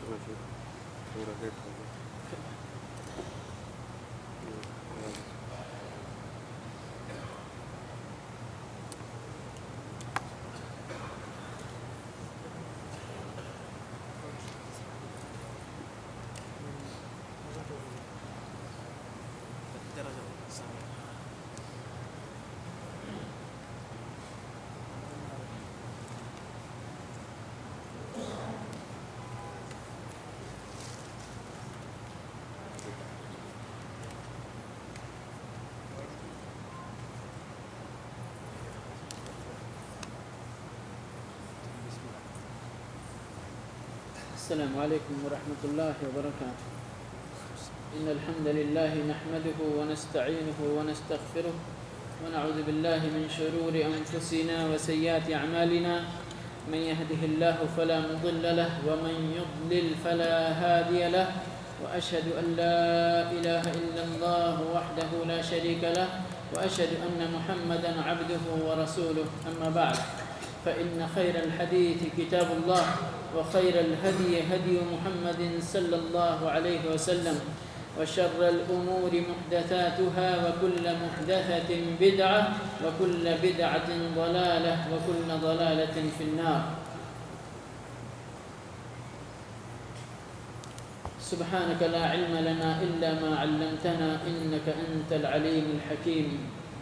تھوڑا لیٹ ہو گیا. السلام عليكم ورحمة الله وبركاته. إن الحمد لله نحمده ونستعينه ونستغفره ونعوذ بالله من شرور أنفسنا وسيئات أعمالنا. من يهده الله فلا مضل له ومن يضلل فلا هادي له. وأشهد أن لا إله إلا الله وحده لا شريك له وأشهد أن محمدا عبده ورسوله. أما بعد فإن خير الحديث كتاب الله وخير الهدي هدي محمد صلى الله عليه وسلم وشر الأمور محدثاتها وكل محدثة بدعة وكل بدعة ضلالة وكل ضلالة في النار. سبحانك لا علم لنا إلا ما علمتنا إنك أنت العليم الحكيم.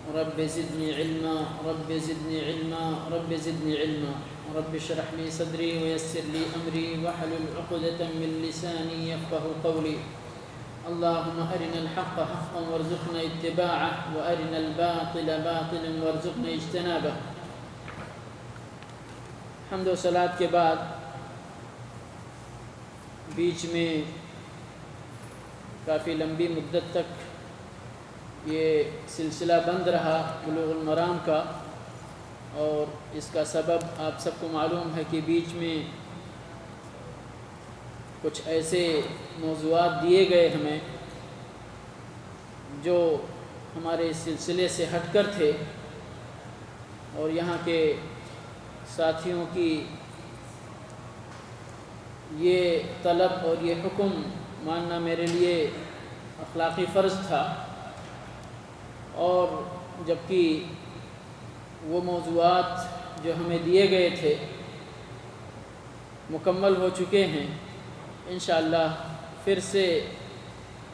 رب زدني علما رب زدني علما رب زدني علما. رب اشرح لي صدري ويسر لي أمري واحلل عقدة من لساني يفقه قولي. اللهم أرنا الحق حقا وارزقنا اتباعه وأرنا الباطل باطلا وارزقنا اجتنابه. حمد و صلات کے بعد بیچ میں کافی لمبی مدت تک یہ سلسلہ بند رہا بلوغ المرام کا، اور اس کا سبب آپ سب کو معلوم ہے کہ بیچ میں کچھ ایسے موضوعات دیے گئے ہمیں جو ہمارے سلسلے سے ہٹ کر تھے، اور یہاں کے ساتھیوں کی یہ طلب اور یہ حکم ماننا میرے لیے اخلاقی فرض تھا. اور جبکہ وہ موضوعات جو ہمیں دیے گئے تھے مکمل ہو چکے ہیں، انشاءاللہ پھر سے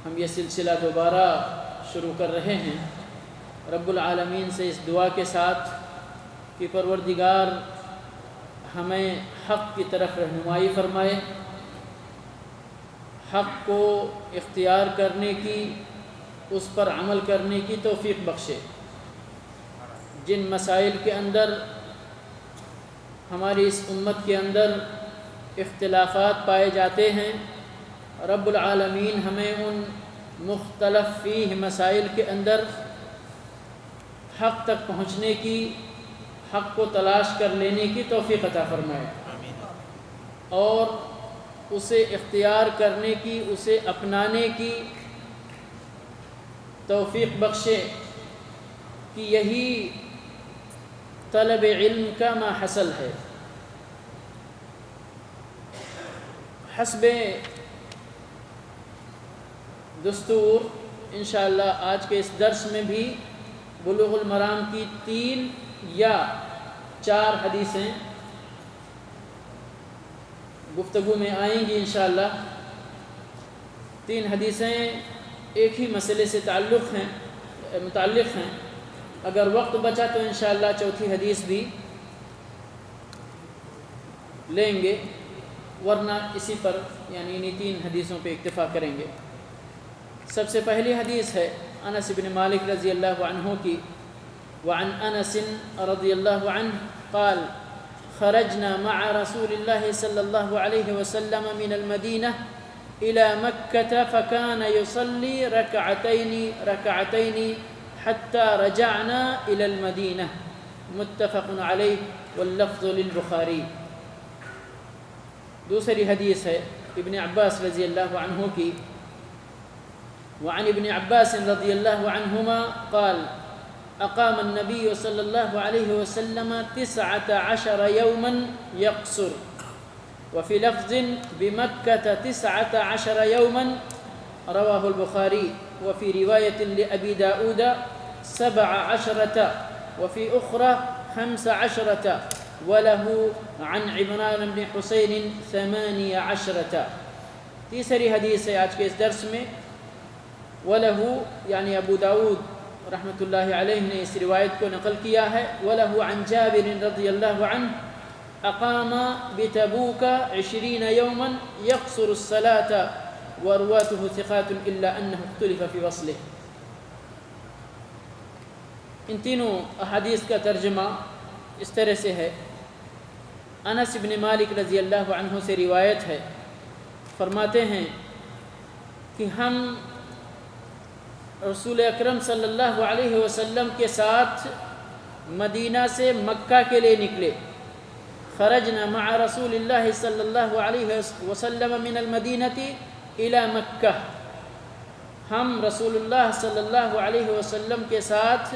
ہم یہ سلسلہ دوبارہ شروع کر رہے ہیں. رب العالمین سے اس دعا کے ساتھ کہ پروردگار ہمیں حق کی طرف رہنمائی فرمائے، حق کو اختیار کرنے کی، اس پر عمل کرنے کی توفیق بخشے. جن مسائل کے اندر ہماری اس امت کے اندر اختلافات پائے جاتے ہیں، رب العالمین ہمیں ان مختلف فیہ مسائل کے اندر حق تک پہنچنے کی، حق کو تلاش کر لینے کی توفیق عطا فرمائے، اور اسے اختیار کرنے کی، اسے اپنانے کی توفیق بخشے. کہ یہی طلب علم کا ما حصل ہے. حسب دستور انشاءاللہ آج کے اس درس میں بھی بلوغ المرام کی 3 یا 4 حدیثیں گفتگو میں آئیں گی انشاءاللہ. 3 حدیثیں ایک ہی مسئلے سے متعلق ہیں. اگر وقت بچا تو انشاءاللہ چوتھی حدیث بھی لیں گے، ورنہ اسی پر یعنی انہی 3 حدیثوں پہ اکتفا کریں گے. سب سے پہلی حدیث ہے انس بن مالک رضی اللہ عنہ کی. وعن انس رضی اللہ عنہ قال خرجنا مع رسول الله صلى الله عليه وسلم من المدينة إلى مكة فكان يصلي ركعتين حتى رجعنا إلى المدينة. متفق عليه واللفظ للبخاري. دوسری حدیث ہے ابن عباس رضی اللہ عنہ کی. وعن ابن عباس رضی اللہ عنہما قال اقام النبي صلى الله عليه وسلم 19 يوما يقصر وفي لفظ بمكة 19 يوما رواه البخاري. وفي رواية لأبي داود 17 وفي أخرى 15 وله عن عمران بن حسين 18. تیسری حدیث ہے آج کے اس درس میں. وله یعنی ابو داود رحمۃ اللہ علیہ نے اس روایت کو نقل کیا ہے. وله عن جابر رضی اللہ عنہ اقام بتبوک 20 يوما يقصر الصلاة ورواته ثقات الا انه اختلف في وصله. ان تینوں احادیث کا ترجمہ اس طرح سے ہے. انس بن مالک رضی اللہ عنہ سے روایت ہے، فرماتے ہیں کہ ہم رسول اکرم صلی اللہ علیہ وسلم کے ساتھ مدینہ سے مکہ کے لیے نکلے. خرجنا مع رسول اللہ صلی اللہ علیہ وسلم من المدینہ الى مکہ. ہم رسول اللہ صلی اللہ علیہ وسلم کے ساتھ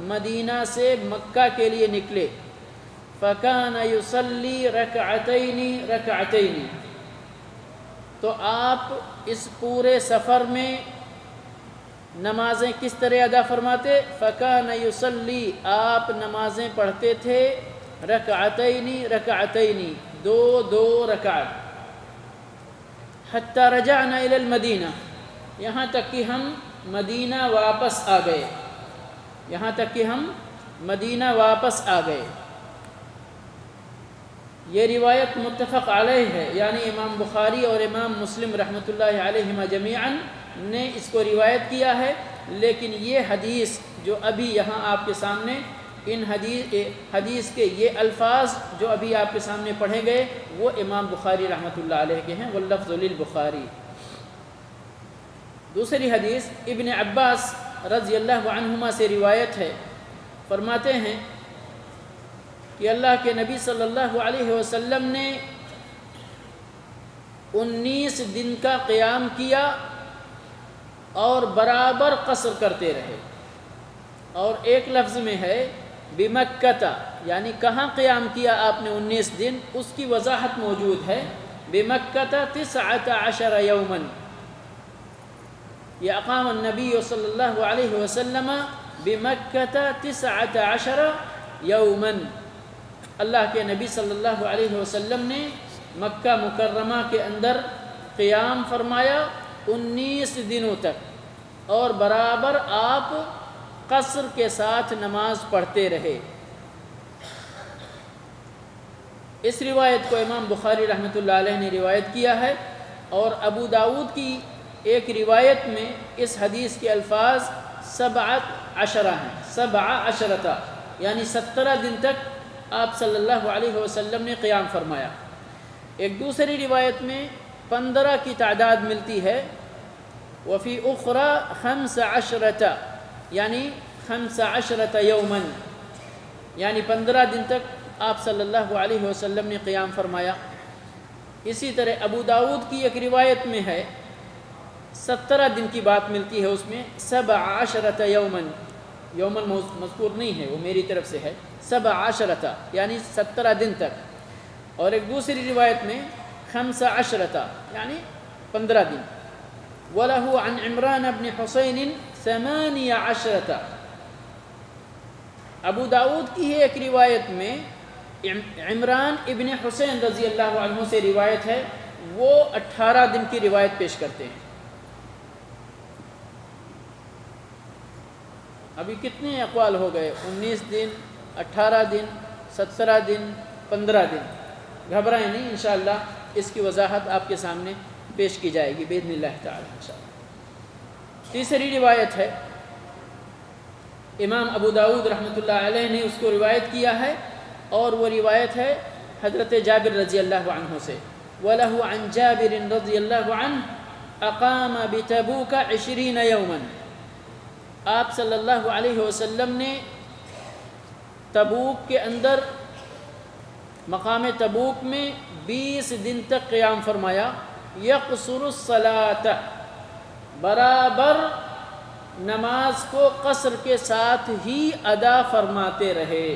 مدینہ سے مکہ کے لیے نکلے. فکان یصلی رکعتین تو آپ اس پورے سفر میں نمازیں کس طرح ادا فرماتے؟ فکان یصلی آپ نمازیں پڑھتے تھے رکعتین دو رکعت. حتی رجعنا الی المدینہ یہاں تک کہ ہم مدینہ واپس آ گئے. یہ روایت متفق علیہ ہے، یعنی امام بخاری اور امام مسلم رحمۃ اللہ علیہما جمیعاً نے اس کو روایت کیا ہے. لیکن یہ حدیث جو ابھی یہاں آپ کے سامنے ان حدیث کے یہ الفاظ جو ابھی آپ کے سامنے پڑھے گئے وہ امام بخاری رحمۃ اللہ علیہ کے ہیں. واللفظ للبخاری. دوسری حدیث ابن عباس رضی اللہ عنہما سے روایت ہے، فرماتے ہیں کہ اللہ کے نبی صلی اللہ علیہ وسلم نے 19 دن کا قیام کیا اور برابر قصر کرتے رہے. اور ایک لفظ میں ہے بمکہ، یعنی کہاں قیام کیا آپ نے 19 دن، اس کی وضاحت موجود ہے. بمکہ 19 یوما یہ اقام النبی صلی اللہ علیہ وسلم بمکہ 19 یوما. اللہ کے نبی صلی اللہ علیہ وسلم نے مکہ مکرمہ کے اندر قیام فرمایا 19 دنوں تک اور برابر آپ قصر کے ساتھ نماز پڑھتے رہے. اس روایت کو امام بخاری رحمۃ اللہ علیہ نے روایت کیا ہے. اور ابو داود کی ایک روایت میں اس حدیث کے الفاظ 17 ہیں. 17 یعنی 17 دن تک آپ صلی اللہ علیہ وسلم نے قیام فرمایا. ایک دوسری روایت میں 15 کی تعداد ملتی ہے. وفی اخرى 15 یعنی 15 یوما یعنی 15 دن تک آپ صلی اللہ علیہ وسلم نے قیام فرمایا. اسی طرح ابو داود کی ایک روایت میں ہے 17 دن کی بات ملتی ہے، اس میں 17 یومن مذکور نہیں ہے، وہ میری طرف سے ہے. 17 یعنی 17 دن تک. اور ایک دوسری روایت میں 15 یعنی 15 دن. وَلَهُ عن عمران بن حسین 18. ابو داود کی ایک روایت میں عمران ابن حسین رضی اللہ عنہ سے روایت ہے، وہ 18 دن کی روایت پیش کرتے ہیں. ابھی کتنے اقوال ہو گئے؟ 19 دن، 18 دن، 17 دن، 15 دن. گھبرائیں نہیں، انشاءاللہ اس کی وضاحت آپ کے سامنے پیش کی جائے گی باذن اللہ تعالی انشاءاللہ. تیسری روایت ہے، امام ابو داود رحمۃ اللہ علیہ نے اس کو روایت کیا ہے، اور وہ روایت ہے حضرت جابر رضی اللہ عنہ سے. وَلَهُ عن جابر رضی اللہ عنہ اقام بتبوک 20 یوما. آپ صلی اللہ علیہ وسلم نے تبوک کے اندر مقام تبوک میں 20 دن تک قیام فرمایا. یقصر الصلاۃ برابر نماز کو قصر کے ساتھ ہی ادا فرماتے رہے.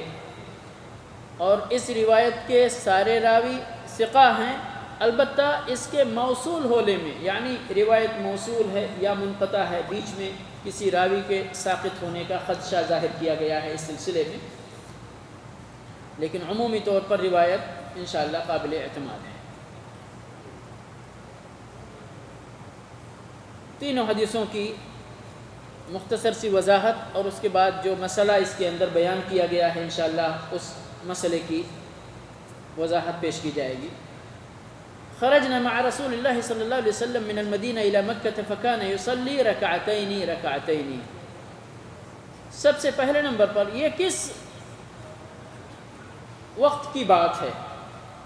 اور اس روایت کے سارے راوی ثقہ ہیں البتہ اس کے موصول ہونے میں، یعنی روایت موصول ہے یا منقطع ہے، بیچ میں کسی راوی کے ساقط ہونے کا خدشہ ظاہر کیا گیا ہے اس سلسلے میں، لیکن عمومی طور پر روایت انشاءاللہ قابل اعتماد ہے۔ تینوں حدیثوں کی مختصر سی وضاحت اور اس کے بعد جو مسئلہ اس کے اندر بیان کیا گیا ہے انشاءاللہ اس مسئلے کی وضاحت پیش کی جائے گی۔ خرجنا مع رسول اللہ صلی اللہ علیہ وسلم من المدینہ الى مکہ فکان یصلی رکعتین رکعتین۔ سب سے پہلے نمبر پر یہ کس وقت کی بات ہے،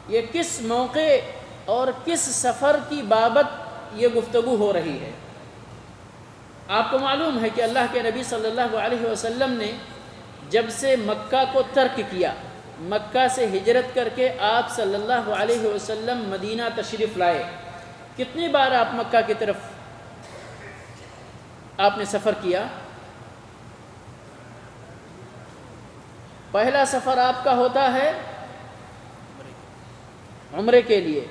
یہ کس موقع اور کس سفر کی بابت یہ گفتگو ہو رہی ہے؟ آپ کو معلوم ہے کہ اللہ کے نبی صلی اللہ علیہ وسلم نے جب سے مکہ کو ترک کیا، مکہ سے ہجرت کر کے آپ صلی اللہ علیہ وسلم مدینہ تشریف لائے، کتنی بار آپ مکہ کی طرف آپ نے سفر کیا؟ پہلا سفر آپ کا ہوتا ہے عمرے کے لیے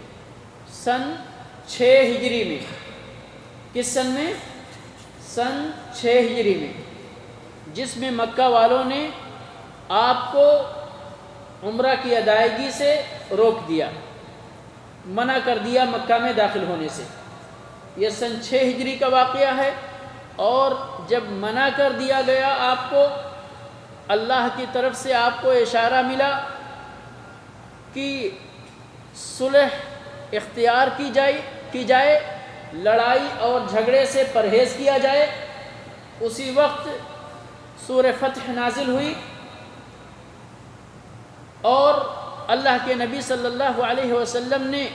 سن 6 ہجری میں۔ کس سن میں؟ سن 6 ہجری میں، جس میں مکہ والوں نے آپ کو عمرہ کی ادائیگی سے روک دیا، منع کر دیا مکہ میں داخل ہونے سے۔ یہ سن 6 ہجری کا واقعہ ہے، اور جب منع کر دیا گیا آپ کو، اللہ کی طرف سے آپ کو اشارہ ملا کہ صلح اختیار کی جائے، لڑائی اور جھگڑے سے پرہیز کیا جائے، اسی وقت سورہ فتح نازل ہوئی، اور اللہ کے نبی صلی اللہ علیہ وسلم نے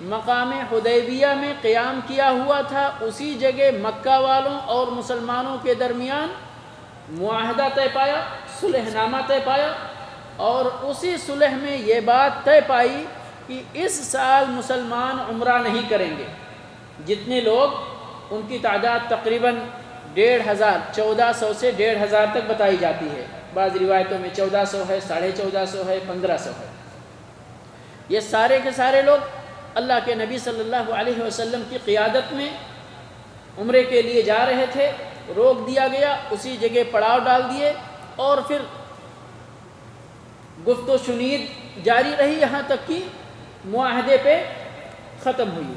مقام حدیبیہ میں قیام کیا ہوا تھا، اسی جگہ مکہ والوں اور مسلمانوں کے درمیان معاہدہ طے پایا، صلح نامہ طے پایا، اور اسی صلح میں یہ بات طے پائی کہ اس سال مسلمان عمرہ نہیں کریں گے۔ جتنے لوگ، ان کی تعداد تقریباً 1500، 1400 سے 1500 تک بتائی جاتی ہے، بعض روایتوں میں 1400 ہے، 1450 ہے، 1500 ہے۔ یہ سارے کے سارے لوگ اللہ کے نبی صلی اللہ علیہ وسلم کی قیادت میں عمرے کے لیے جا رہے تھے، روک دیا گیا، اسی جگہ پڑاؤ ڈال دیے، اور پھر گفت و شنید جاری رہی یہاں تک کہ معاہدے پہ ختم ہوئی۔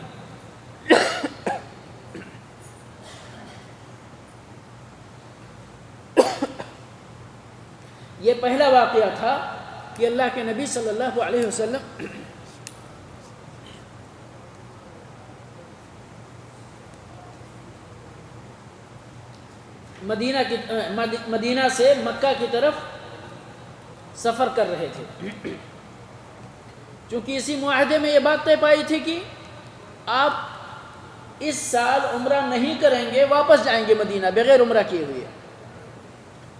یہ پہلا واقعہ تھا کہ اللہ کے نبی صلی اللہ علیہ وسلم مدینہ سے مکہ کی طرف سفر کر رہے تھے، چونکہ اسی معاہدے میں یہ بات طے پائی تھی کہ آپ اس سال عمرہ نہیں کریں گے، واپس جائیں گے مدینہ بغیر عمرہ کیے ہوئے۔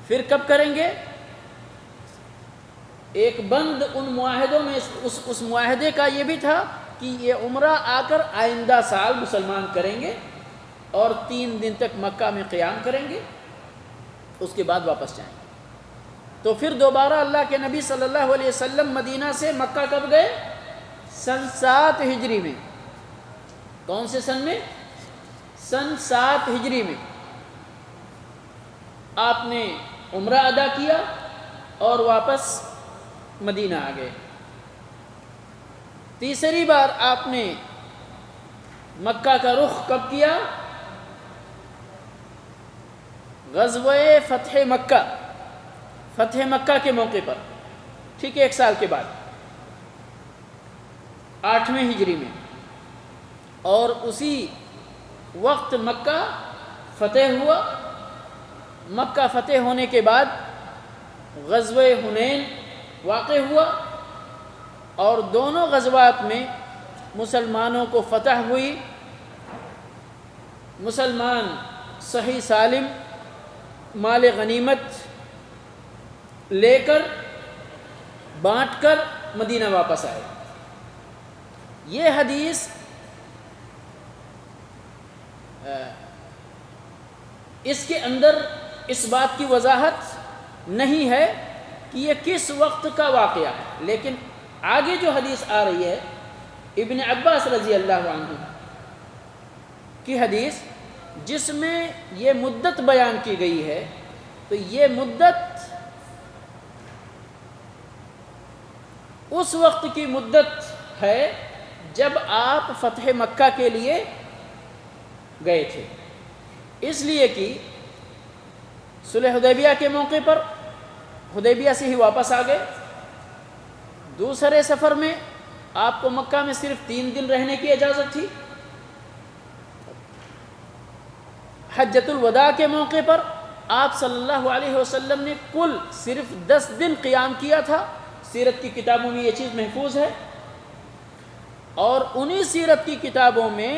پھر کب کریں گے؟ ایک بند ان معاہدوں میں اس معاہدے کا یہ بھی تھا کہ یہ عمرہ آ کر آئندہ سال مسلمان کریں گے، اور 3 دن تک مکہ میں قیام کریں گے، اس کے بعد واپس جائیں گے۔ تو پھر دوبارہ اللہ کے نبی صلی اللہ علیہ وسلم مدینہ سے مکہ کب گئے؟ سن 7 ہجری میں۔ کون سے سن میں؟ سن 7 ہجری میں آپ نے عمرہ ادا کیا اور واپس مدینہ آ گئے۔ تیسری بار آپ نے مکہ کا رخ کب کیا؟ غزوہ فتح مکہ، فتح مکہ کے موقع پر، ٹھیک ہے، 1 سال کے بعد 8ویں ہجری میں، اور اسی وقت مکہ فتح ہوا۔ مکہ فتح ہونے کے بعد غزوہ حنین واقع ہوا، اور دونوں غزوات میں مسلمانوں کو فتح ہوئی، مسلمان صحیح سالم مال غنیمت لے کر بانٹ کر مدینہ واپس آئے۔ یہ حدیث اس کے اندر اس بات کی وضاحت نہیں ہے کہ یہ کس وقت کا واقعہ ہے، لیکن آگے جو حدیث آ رہی ہے ابن عباس رضی اللہ عنہ کی حدیث جس میں یہ مدت بیان کی گئی ہے، تو یہ مدت اس وقت کی مدت ہے جب آپ فتح مکہ کے لیے گئے تھے، اس لیے کہ صلح حدیبیہ کے موقع پر حدیبیہ سے ہی واپس آ گئے، دوسرے سفر میں آپ کو مکہ میں صرف 3 دن رہنے کی اجازت تھی، حجۃ الوداع کے موقع پر آپ صلی اللہ علیہ وسلم نے کل صرف 10 دن قیام کیا تھا۔ سیرت کی کتابوں میں یہ چیز محفوظ ہے، اور انہی سیرت کی کتابوں میں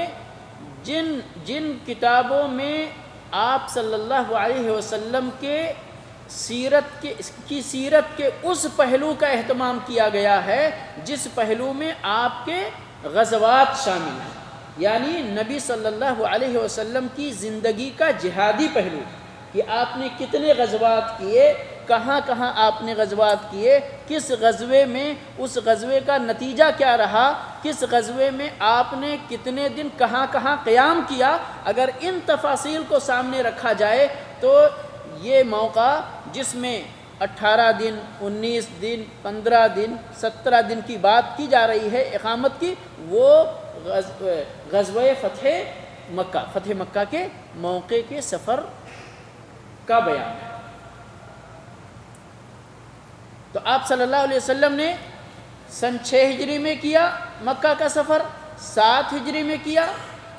جن کتابوں میں آپ صلی اللہ علیہ وسلم کے سیرت کے اس پہلو کا اہتمام کیا گیا ہے جس پہلو میں آپ کے غزوات شامل ہیں، یعنی نبی صلی اللہ علیہ وسلم کی زندگی کا جہادی پہلو، کہ آپ نے کتنے غزوات کیے، کہاں کہاں آپ نے غزوات کیے، کس غزوے میں اس غزوے کا نتیجہ کیا رہا، کس غزوے میں آپ نے کتنے دن کہاں کہاں قیام کیا۔ اگر ان تفاصیل کو سامنے رکھا جائے تو یہ موقع جس میں 18 دن، 19 دن، 15 دن، 17 دن کی بات کی جا رہی ہے اقامت کی، وہ غزوہ فتح مکہ کے موقع کے سفر کا بیان ہے۔ تو آپ صلی اللہ علیہ وسلم نے سن 6 ہجری میں کیا مکہ کا سفر، 7 ہجری میں کیا،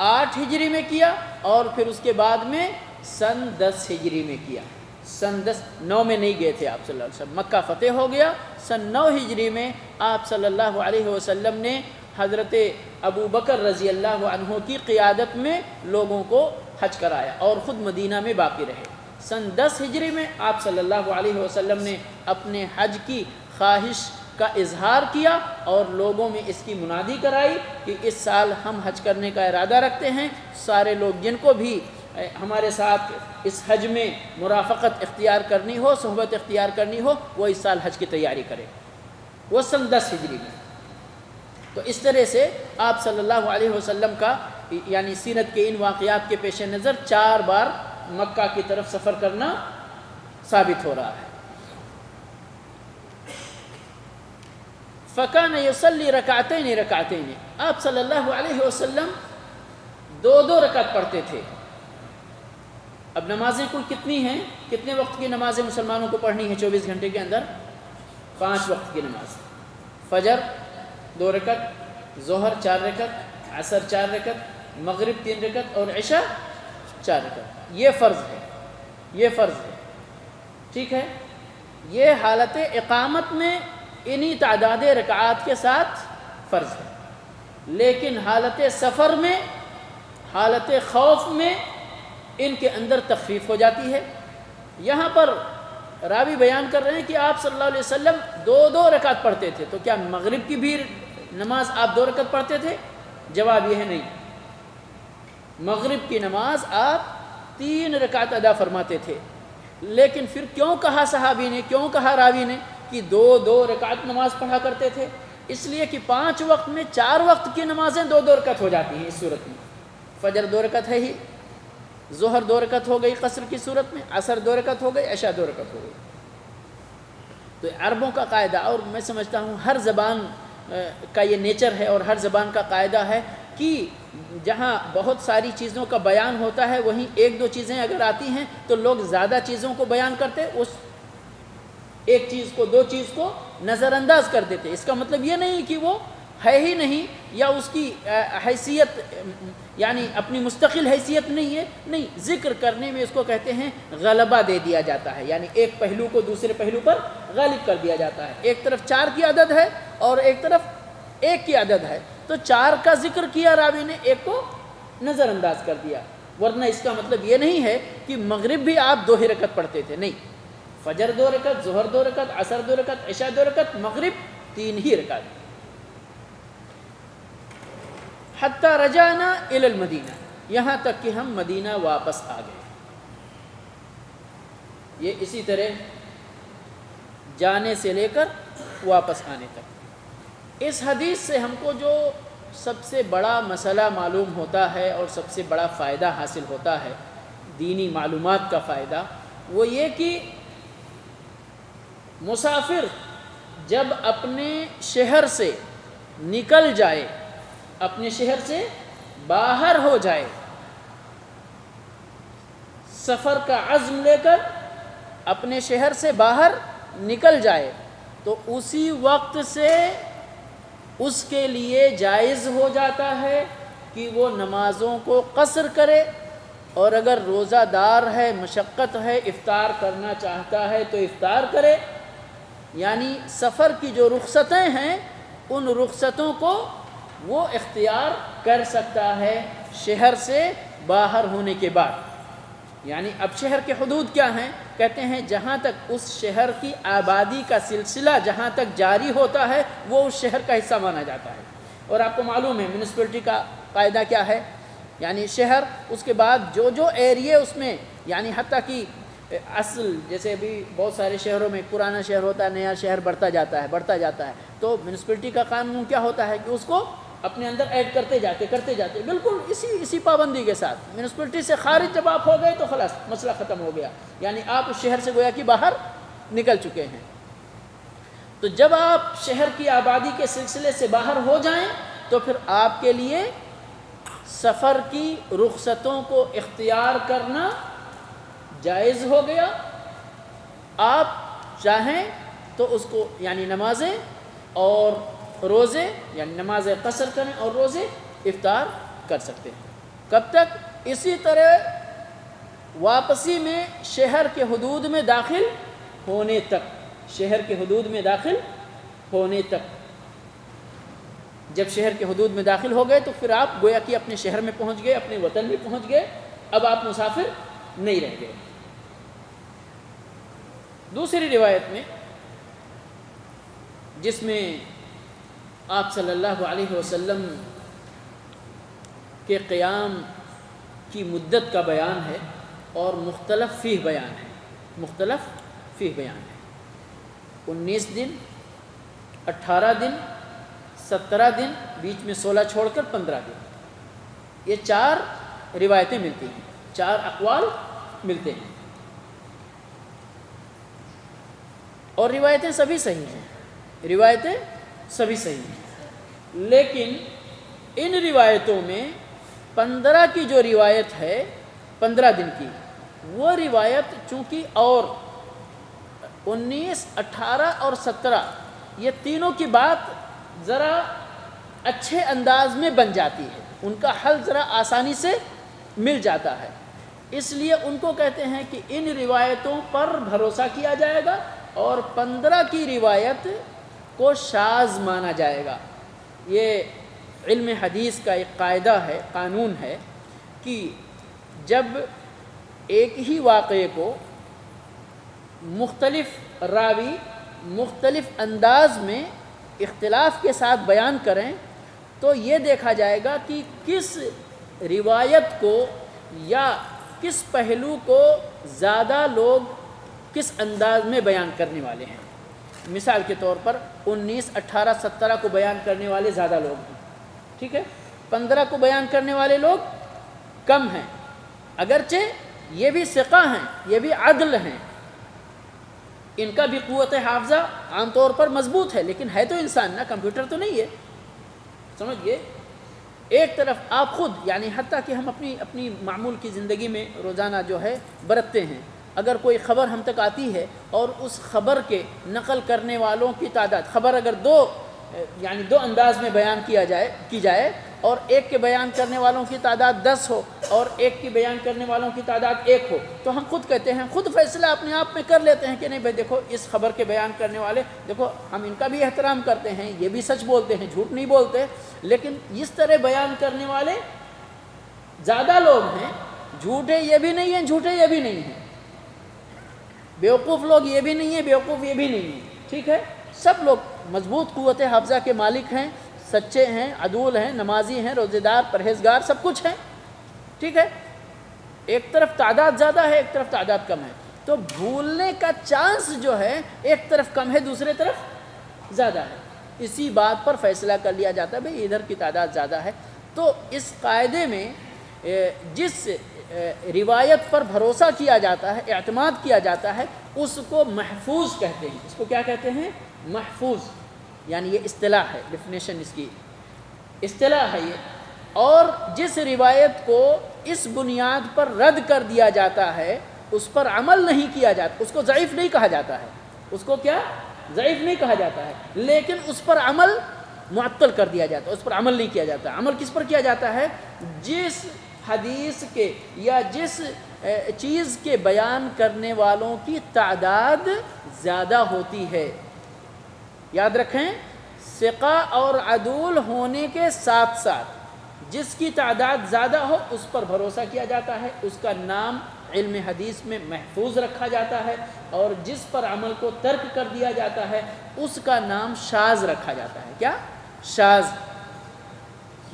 8 ہجری میں کیا، اور پھر اس کے بعد میں سن 10 ہجری میں کیا۔ سن 9 میں نہیں گئے تھے آپ صلی اللہ علیہ وسلم، مکہ فتح ہو گیا۔ سن 9 ہجری میں آپ صلی اللہ علیہ وسلم نے حضرت ابو بکر رضی اللہ عنہ کی قیادت میں لوگوں کو حج کرایا اور خود مدینہ میں باقی رہے۔ سن 10 ہجری میں آپ صلی اللہ علیہ وسلم نے اپنے حج کی خواہش کا اظہار کیا اور لوگوں میں اس کی منادی کرائی کہ اس سال ہم حج کرنے کا ارادہ رکھتے ہیں، سارے لوگ جن کو بھی ہمارے ساتھ اس حج میں مرافقت اختیار کرنی ہو، صحبت اختیار کرنی ہو، وہ اس سال حج کی تیاری کرے۔ وہ سن 10 ہجری میں۔ تو اس طرح سے آپ صلی اللہ علیہ وسلم کا یعنی سیرت کے ان واقعات کے پیش نظر 4 بار مکہ کی طرف سفر کرنا ثابت ہو رہا ہے۔ فَكَانَ يُصَلِّي رَكَعَتَيْنِ آپ صلی اللہ علیہ وسلم 2 رکعت پڑھتے تھے۔ اب نمازیں کل کتنی ہیں؟ کتنے وقت کی نمازیں مسلمانوں کو پڑھنی ہیں 24 گھنٹے کے اندر؟ 5 وقت کی نماز۔ فجر 2 رکعت، ظہر 4 رکعت، عصر 4 رکعت، مغرب 3 رکعت اور عشاء 4 رکعت۔ یہ فرض ہے، ٹھیک ہے؟ یہ حالت اقامت میں انہی تعداد رکعات کے ساتھ فرض ہے، لیکن حالت سفر میں، حالت خوف میں ان کے اندر تخفیف ہو جاتی ہے۔ یہاں پر راوی بیان کر رہے ہیں کہ آپ صلی اللہ علیہ وسلم 2 رکعت پڑھتے تھے، تو کیا مغرب کی بھی نماز آپ 2 رکعت پڑھتے تھے؟ جواب یہ ہے نہیں، مغرب کی نماز آپ 3 رکعت ادا فرماتے تھے۔ لیکن پھر کیوں کہا صحابی نے، کیوں کہا راوی نے کہ 2 رکعت نماز پڑھا کرتے تھے؟ اس لیے کہ 5 وقت میں 4 وقت کی نمازیں 2 رکعت ہو جاتی ہیں۔ اس صورت میں فجر 2 رکعت ہے ہی، ظہر 2 رکعت ہو گئی قصر کی صورت میں، عصر 2 رکعت ہو گئی، عشاء 2 رکعت ہو گئی۔ تو عربوں کا قاعدہ، اور میں سمجھتا ہوں ہر زبان کا یہ نیچر ہے اور ہر زبان کا قاعدہ ہے کہ جہاں بہت ساری چیزوں کا بیان ہوتا ہے وہیں 1-2 چیزیں اگر آتی ہیں تو لوگ زیادہ چیزوں کو بیان کرتے، اس ایک چیز کو 2 چیز کو نظر انداز کر دیتے۔ اس کا مطلب یہ نہیں کہ وہ ہے ہی نہیں یا اس کی حیثیت یعنی اپنی مستقل حیثیت نہیں ہے، نہیں، ذکر کرنے میں اس کو کہتے ہیں غلبہ دے دیا جاتا ہے، یعنی ایک پہلو کو دوسرے پہلو پر غالب کر دیا جاتا ہے۔ ایک طرف 4 کی عدد ہے اور ایک طرف 1 کی عدد ہے، تو 4 کا ذکر کیا راوی نے، 1 کو نظر انداز کر دیا، ورنہ اس کا مطلب یہ نہیں ہے کہ مغرب بھی آپ 2 ہی رکعت پڑھتے تھے، نہیں، فجر 2 رکعت، ظہر 2 رکعت، عصر 2 رکعت، عشاء 2 رکعت، مغرب 3 ہی رکعت۔ حتی رجعنا الی المدینہ، یہاں تک کہ ہم مدینہ واپس آ گئے۔ یہ اسی طرح جانے سے لے کر واپس آنے تک۔ اس حدیث سے ہم کو جو سب سے بڑا مسئلہ معلوم ہوتا ہے اور سب سے بڑا فائدہ حاصل ہوتا ہے، دینی معلومات کا فائدہ، وہ یہ کہ مسافر جب اپنے شہر سے نکل جائے، اپنے شہر سے باہر ہو جائے، سفر کا عزم لے کر اپنے شہر سے باہر نکل جائے، تو اسی وقت سے اس کے لیے جائز ہو جاتا ہے کہ وہ نمازوں کو قصر کرے، اور اگر روزہ دار ہے، مشقت ہے، افطار کرنا چاہتا ہے تو افطار کرے۔ یعنی سفر کی جو رخصتیں ہیں ان رخصتوں کو وہ اختیار کر سکتا ہے شہر سے باہر ہونے کے بعد۔ یعنی اب شہر کے حدود کیا ہیں؟ کہتے ہیں جہاں تک اس شہر کی آبادی کا سلسلہ جہاں تک جاری ہوتا ہے وہ اس شہر کا حصہ مانا جاتا ہے۔ اور آپ کو معلوم ہے میونسپلٹی کا قاعدہ کیا ہے، یعنی شہر، اس کے بعد جو ایریے اس میں، یعنی حتیٰ کہ اصل جیسے ابھی بہت سارے شہروں میں پرانا شہر ہوتا ہے، نیا شہر بڑھتا جاتا ہے، تو میونسپلٹی کا قانون کیا ہوتا ہے کہ اس کو اپنے اندر ایڈ کرتے جاتے بالکل اسی پابندی کے ساتھ۔ میونسپلٹی سے خارج جب آپ ہو گئے تو خلاص مسئلہ ختم ہو گیا، یعنی آپ اس شہر سے گویا کہ باہر نکل چکے ہیں۔ تو جب آپ شہر کی آبادی کے سلسلے سے باہر ہو جائیں تو پھر آپ کے لیے سفر کی رخصتوں کو اختیار کرنا جائز ہو گیا۔ آپ چاہیں تو اس کو یعنی نمازیں اور روزے، یعنی نماز قصر کریں اور روزے افطار کر سکتے ہیں۔ کب تک؟ اسی طرح واپسی میں شہر کے حدود میں داخل ہونے تک، شہر کے حدود میں داخل ہونے تک۔ جب شہر کے حدود میں داخل ہو گئے تو پھر آپ گویا کہ اپنے شہر میں پہنچ گئے، اپنے وطن میں پہنچ گئے، اب آپ مسافر نہیں رہ گئے۔ دوسری روایت میں جس میں آپ صلی اللہ علیہ وسلم کے قیام کی مدت کا بیان ہے اور مختلف فیہ بیان ہے، 19 دن، 18 دن، 17 دن، بیچ میں 16 چھوڑ کر 15 دن، یہ 4 روایتیں ملتی ہیں، 4 اقوال ملتے ہیں، اور روایتیں سبھی صحیح ہیں، لیکن ان روایتوں میں 15 کی جو روایت ہے، 15 دن کی، وہ روایت چونکہ اور 19، 18 اور 17 یہ تینوں کی بات ذرا اچھے انداز میں بن جاتی ہے، ان کا حل ذرا آسانی سے مل جاتا ہے، اس لیے ان کو کہتے ہیں کہ ان روایتوں پر بھروسہ کیا جائے گا، اور 15 کی روایت کو شاذ مانا جائے گا۔ یہ علم حدیث کا ایک قاعدہ ہے، قانون ہے کہ جب ایک ہی واقعے کو مختلف راوی مختلف انداز میں اختلاف کے ساتھ بیان کریں تو یہ دیکھا جائے گا کہ کس روایت کو یا کس پہلو کو زیادہ لوگ کس انداز میں بیان کرنے والے ہیں۔ مثال کے طور پر 19، 18، 17 کو بیان کرنے والے زیادہ لوگ ہیں، ٹھیک ہے، 15 کو بیان کرنے والے لوگ کم ہیں، اگرچہ یہ بھی ثقہ ہیں، یہ بھی عدل ہیں، ان کا بھی قوت حافظہ عام طور پر مضبوط ہے، لیکن ہے تو انسان نا، کمپیوٹر تو نہیں ہے، سمجھ گئے۔ ایک طرف آپ خود یعنی حتیٰ کہ ہم اپنی معمول کی زندگی میں روزانہ جو ہے برتتے ہیں، اگر کوئی خبر ہم تک آتی ہے اور اس خبر کے نقل کرنے والوں کی تعداد، خبر اگر دو انداز میں بیان کی جائے اور ایک کے بیان کرنے والوں کی تعداد 10 ہو اور ایک کی بیان کرنے والوں کی تعداد 1 ہو، تو ہم خود کہتے ہیں، خود فیصلہ اپنے آپ میں کر لیتے ہیں کہ نہیں بھائی دیکھو اس خبر کے بیان کرنے والے، دیکھو ہم ان کا بھی احترام کرتے ہیں، یہ بھی سچ بولتے ہیں، جھوٹ نہیں بولتے، لیکن اس طرح بیان کرنے والے زیادہ لوگ ہیں، جھوٹے یہ بھی نہیں ہیں، جھوٹے یہ بھی نہیں ہیں، بیوقوف لوگ یہ بھی نہیں ہیں، بیوقوف یہ بھی نہیں ہیں، ٹھیک ہے، سب لوگ مضبوط قوت حافظہ کے مالک ہیں، سچے ہیں، عدول ہیں، نمازی ہیں، روزے دار، پرہیزگار، سب کچھ ہیں، ٹھیک ہے۔ ایک طرف تعداد زیادہ ہے، ایک طرف تعداد کم ہے، تو بھولنے کا چانس جو ہے ایک طرف کم ہے، دوسرے طرف زیادہ ہے۔ اسی بات پر فیصلہ کر لیا جاتا ہے بھئی ادھر کی تعداد زیادہ ہے۔ تو اس قاعدے میں جس روایت پر بھروسہ کیا جاتا ہے، اعتماد کیا جاتا ہے، اس کو محفوظ کہتے ہیں۔ اس کو کیا کہتے ہیں؟ محفوظ، یعنی یہ اصطلاح ہے، ڈیفینیشن اس کی اصطلاح ہے یہ۔ اور جس روایت کو اس بنیاد پر رد کر دیا جاتا ہے، اس پر عمل نہیں کیا جاتا، اس کو ضعیف نہیں کہا جاتا ہے، اس کو کیا ضعیف نہیں کہا جاتا ہے، لیکن اس پر عمل معطل کر دیا جاتا ہے، اس پر عمل نہیں کیا جاتا۔ عمل کس پر کیا جاتا ہے؟ جس حدیث کے یا جس چیز کے بیان کرنے والوں کی تعداد زیادہ ہوتی ہے۔ یاد رکھیں، ثقہ اور عدول ہونے کے ساتھ ساتھ جس کی تعداد زیادہ ہو اس پر بھروسہ کیا جاتا ہے، اس کا نام علم حدیث میں محفوظ رکھا جاتا ہے، اور جس پر عمل کو ترک کر دیا جاتا ہے اس کا نام شاذ رکھا جاتا ہے۔ کیا؟ شاذ۔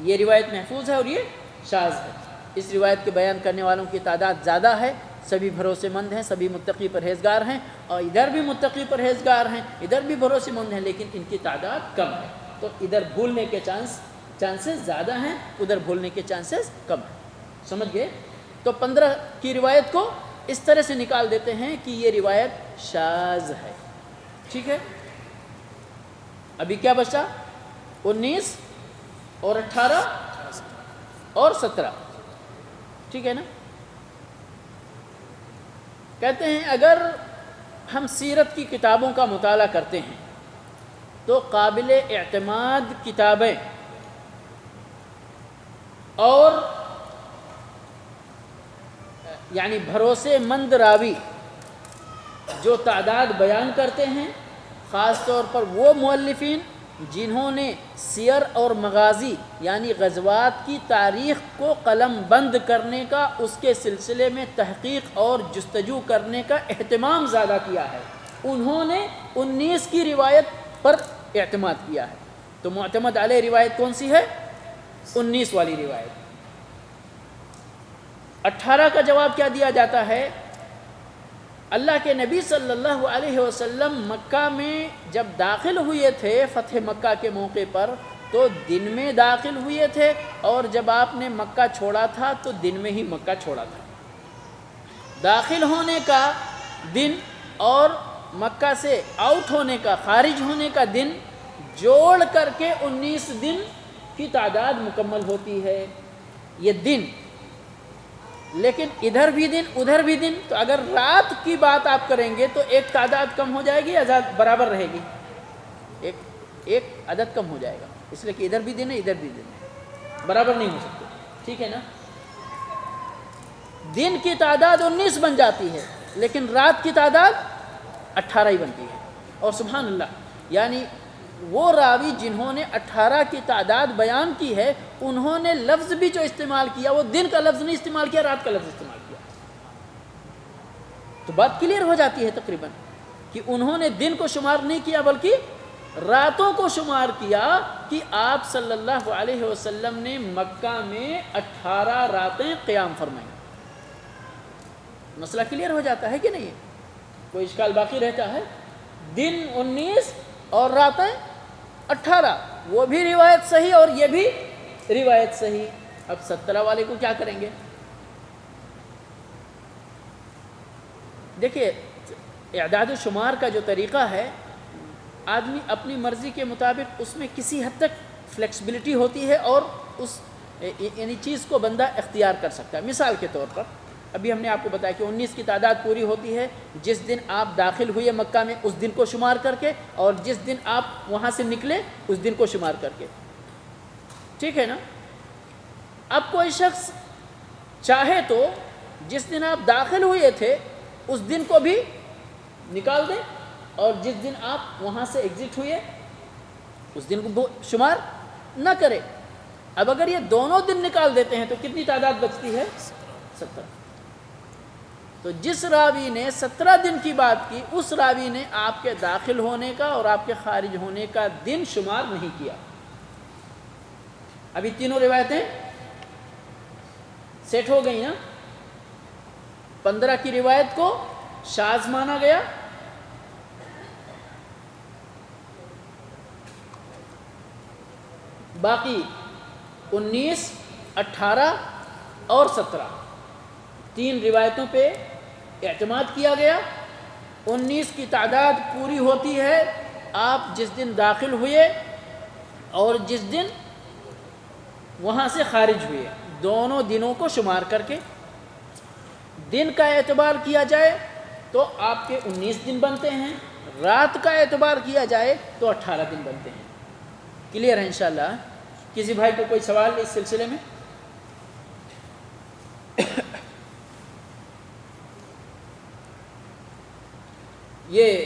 یہ روایت محفوظ ہے اور یہ شاذ ہے۔ اس روایت کے بیان کرنے والوں کی تعداد زیادہ ہے، سبھی بھروسے مند ہیں، سبھی متقی پرہیزگار ہیں، اور ادھر بھی متقی پرہیزگار ہیں، ادھر بھی بھروسے مند ہیں، لیکن ان کی تعداد کم ہے۔ تو ادھر بھولنے کے چانسز زیادہ ہیں، ادھر بھولنے کے چانسز کم ہیں۔ سمجھ گئے؟ تو 15 کی روایت کو اس طرح سے نکال دیتے ہیں کہ یہ روایت شاذ ہے۔ ٹھیک ہے؟ ابھی کیا بچا؟ 19 اور 18 اور 17۔ ٹھیک ہے نا؟ کہتے ہیں اگر ہم سیرت کی کتابوں کا مطالعہ کرتے ہیں تو قابل اعتماد کتابیں اور یعنی بھروسے مند راوی جو تعداد بیان کرتے ہیں، خاص طور پر وہ مؤلفین جنہوں نے سیر اور مغازی یعنی غزوات کی تاریخ کو قلم بند کرنے کا، اس کے سلسلے میں تحقیق اور جستجو کرنے کا اہتمام زیادہ کیا ہے، انہوں نے 19 کی روایت پر اعتماد کیا ہے۔ تو معتمد علیہ روایت کون سی ہے؟ 19 والی روایت۔ 18 کا جواب کیا دیا جاتا ہے؟ اللہ کے نبی صلی اللہ علیہ وسلم مکہ میں جب داخل ہوئے تھے فتح مکہ کے موقع پر تو دن میں داخل ہوئے تھے، اور جب آپ نے مکہ چھوڑا تھا تو دن میں ہی مکہ چھوڑا تھا۔ داخل ہونے کا دن اور مکہ سے آؤٹ ہونے کا، خارج ہونے کا دن جوڑ کر کے 19 دن کی تعداد مکمل ہوتی ہے۔ یہ دن، لیکن ادھر بھی دن ادھر بھی دن، تو اگر رات کی بات آپ کریں گے تو ایک تعداد کم ہو جائے گی یا برابر رہے گی؟ ایک عدد کم ہو جائے گا، اس لیے کہ ادھر بھی دن ہے ادھر بھی دن ہے، برابر نہیں ہو سکتے۔ ٹھیک ہے نا؟ دن کی تعداد 19 بن جاتی ہے لیکن رات کی تعداد 18 ہی بنتی ہے۔ اور سبحان اللہ، یعنی وہ راوی جنہوں نے 18 کی تعداد بیان کی ہے، انہوں نے لفظ بھی جو استعمال کیا وہ دن کا لفظ نہیں استعمال کیا، رات کا لفظ استعمال کیا۔ تو بات کلیئر ہو جاتی ہے تقریباً کہ انہوں نے دن کو شمار نہیں کیا بلکہ راتوں کو شمار کیا، کہ آپ صلی اللہ علیہ وسلم نے مکہ میں 18 راتیں قیام فرمائیں۔ مسئلہ کلیئر ہو جاتا ہے کہ نہیں؟ کوئی اشکال باقی رہتا ہے؟ دن 19 اور راتیں 18، وہ بھی روایت صحیح اور یہ بھی روایت صحیح۔ اب 17 والے کو کیا کریں گے؟ دیکھیے، اعداد و شمار کا جو طریقہ ہے، آدمی اپنی مرضی کے مطابق اس میں کسی حد تک فلیکسبلٹی ہوتی ہے اور اس یعنی چیز کو بندہ اختیار کر سکتا ہے۔ مثال کے طور پر ابھی ہم نے آپ کو بتایا کہ 19 کی تعداد پوری ہوتی ہے جس دن آپ داخل ہوئے مکہ میں اس دن کو شمار کر کے، اور جس دن آپ وہاں سے نکلے اس دن کو شمار کر کے۔ ٹھیک ہے نا؟ اب کوئی شخص چاہے تو جس دن آپ داخل ہوئے تھے اس دن کو بھی نکال دیں، اور جس دن آپ وہاں سے ایگزٹ ہوئے اس دن کو شمار نہ کرے۔ اب اگر یہ دونوں دن نکال دیتے ہیں تو کتنی تعداد بچتی ہے؟ 17۔ تو جس راوی نے 17 دن کی بات کی، اس راوی نے آپ کے داخل ہونے کا اور آپ کے خارج ہونے کا دن شمار نہیں کیا۔ ابھی تینوں روایتیں سیٹ ہو گئی نا؟ 15 کی روایت کو شاذ مانا گیا، باقی 19، 18 اور 17 3 روایتوں پہ اعتماد کیا گیا۔ 19 کی تعداد پوری ہوتی ہے آپ جس دن داخل ہوئے اور جس دن وہاں سے خارج ہوئے، دونوں دنوں کو شمار کر کے دن کا اعتبار کیا جائے تو آپ کے 19 دن بنتے ہیں، رات کا اعتبار کیا جائے تو 18 دن بنتے ہیں۔ کلیئر ہے انشاءاللہ؟ کسی بھائی کو کوئی سوال اس سلسلے میں؟ یہ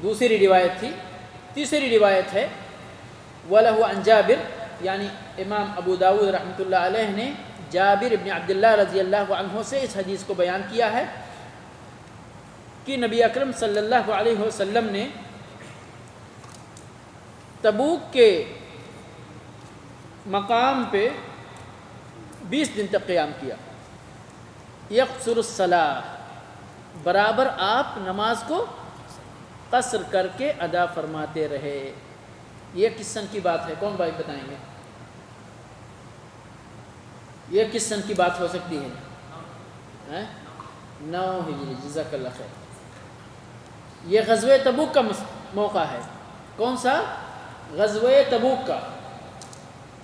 دوسری روایت تھی۔ تیسری روایت ہے وَلَهُ عَنْ جابر، یعنی امام ابو داود رحمۃ اللہ علیہ نے جابر ابن عبداللہ رضی اللہ عنہ سے اس حدیث کو بیان کیا ہے کہ نبی اکرم صلی اللہ علیہ وسلم نے تبوک کے مقام پہ 20 دن تک قیام کیا۔ یقصر الصلاۃ، برابر آپ نماز کو قصر کر کے ادا فرماتے رہے۔ یہ کس سن کی بات ہے؟ کون بھائی بتائیں گے؟ یہ کس سن کی بات ہو سکتی ہے؟ 9 ہجری، جزاک اللہ خیر۔ یہ غزوہ تبوک کا موقع ہے۔ کون سا؟ غزوہ تبوک کا،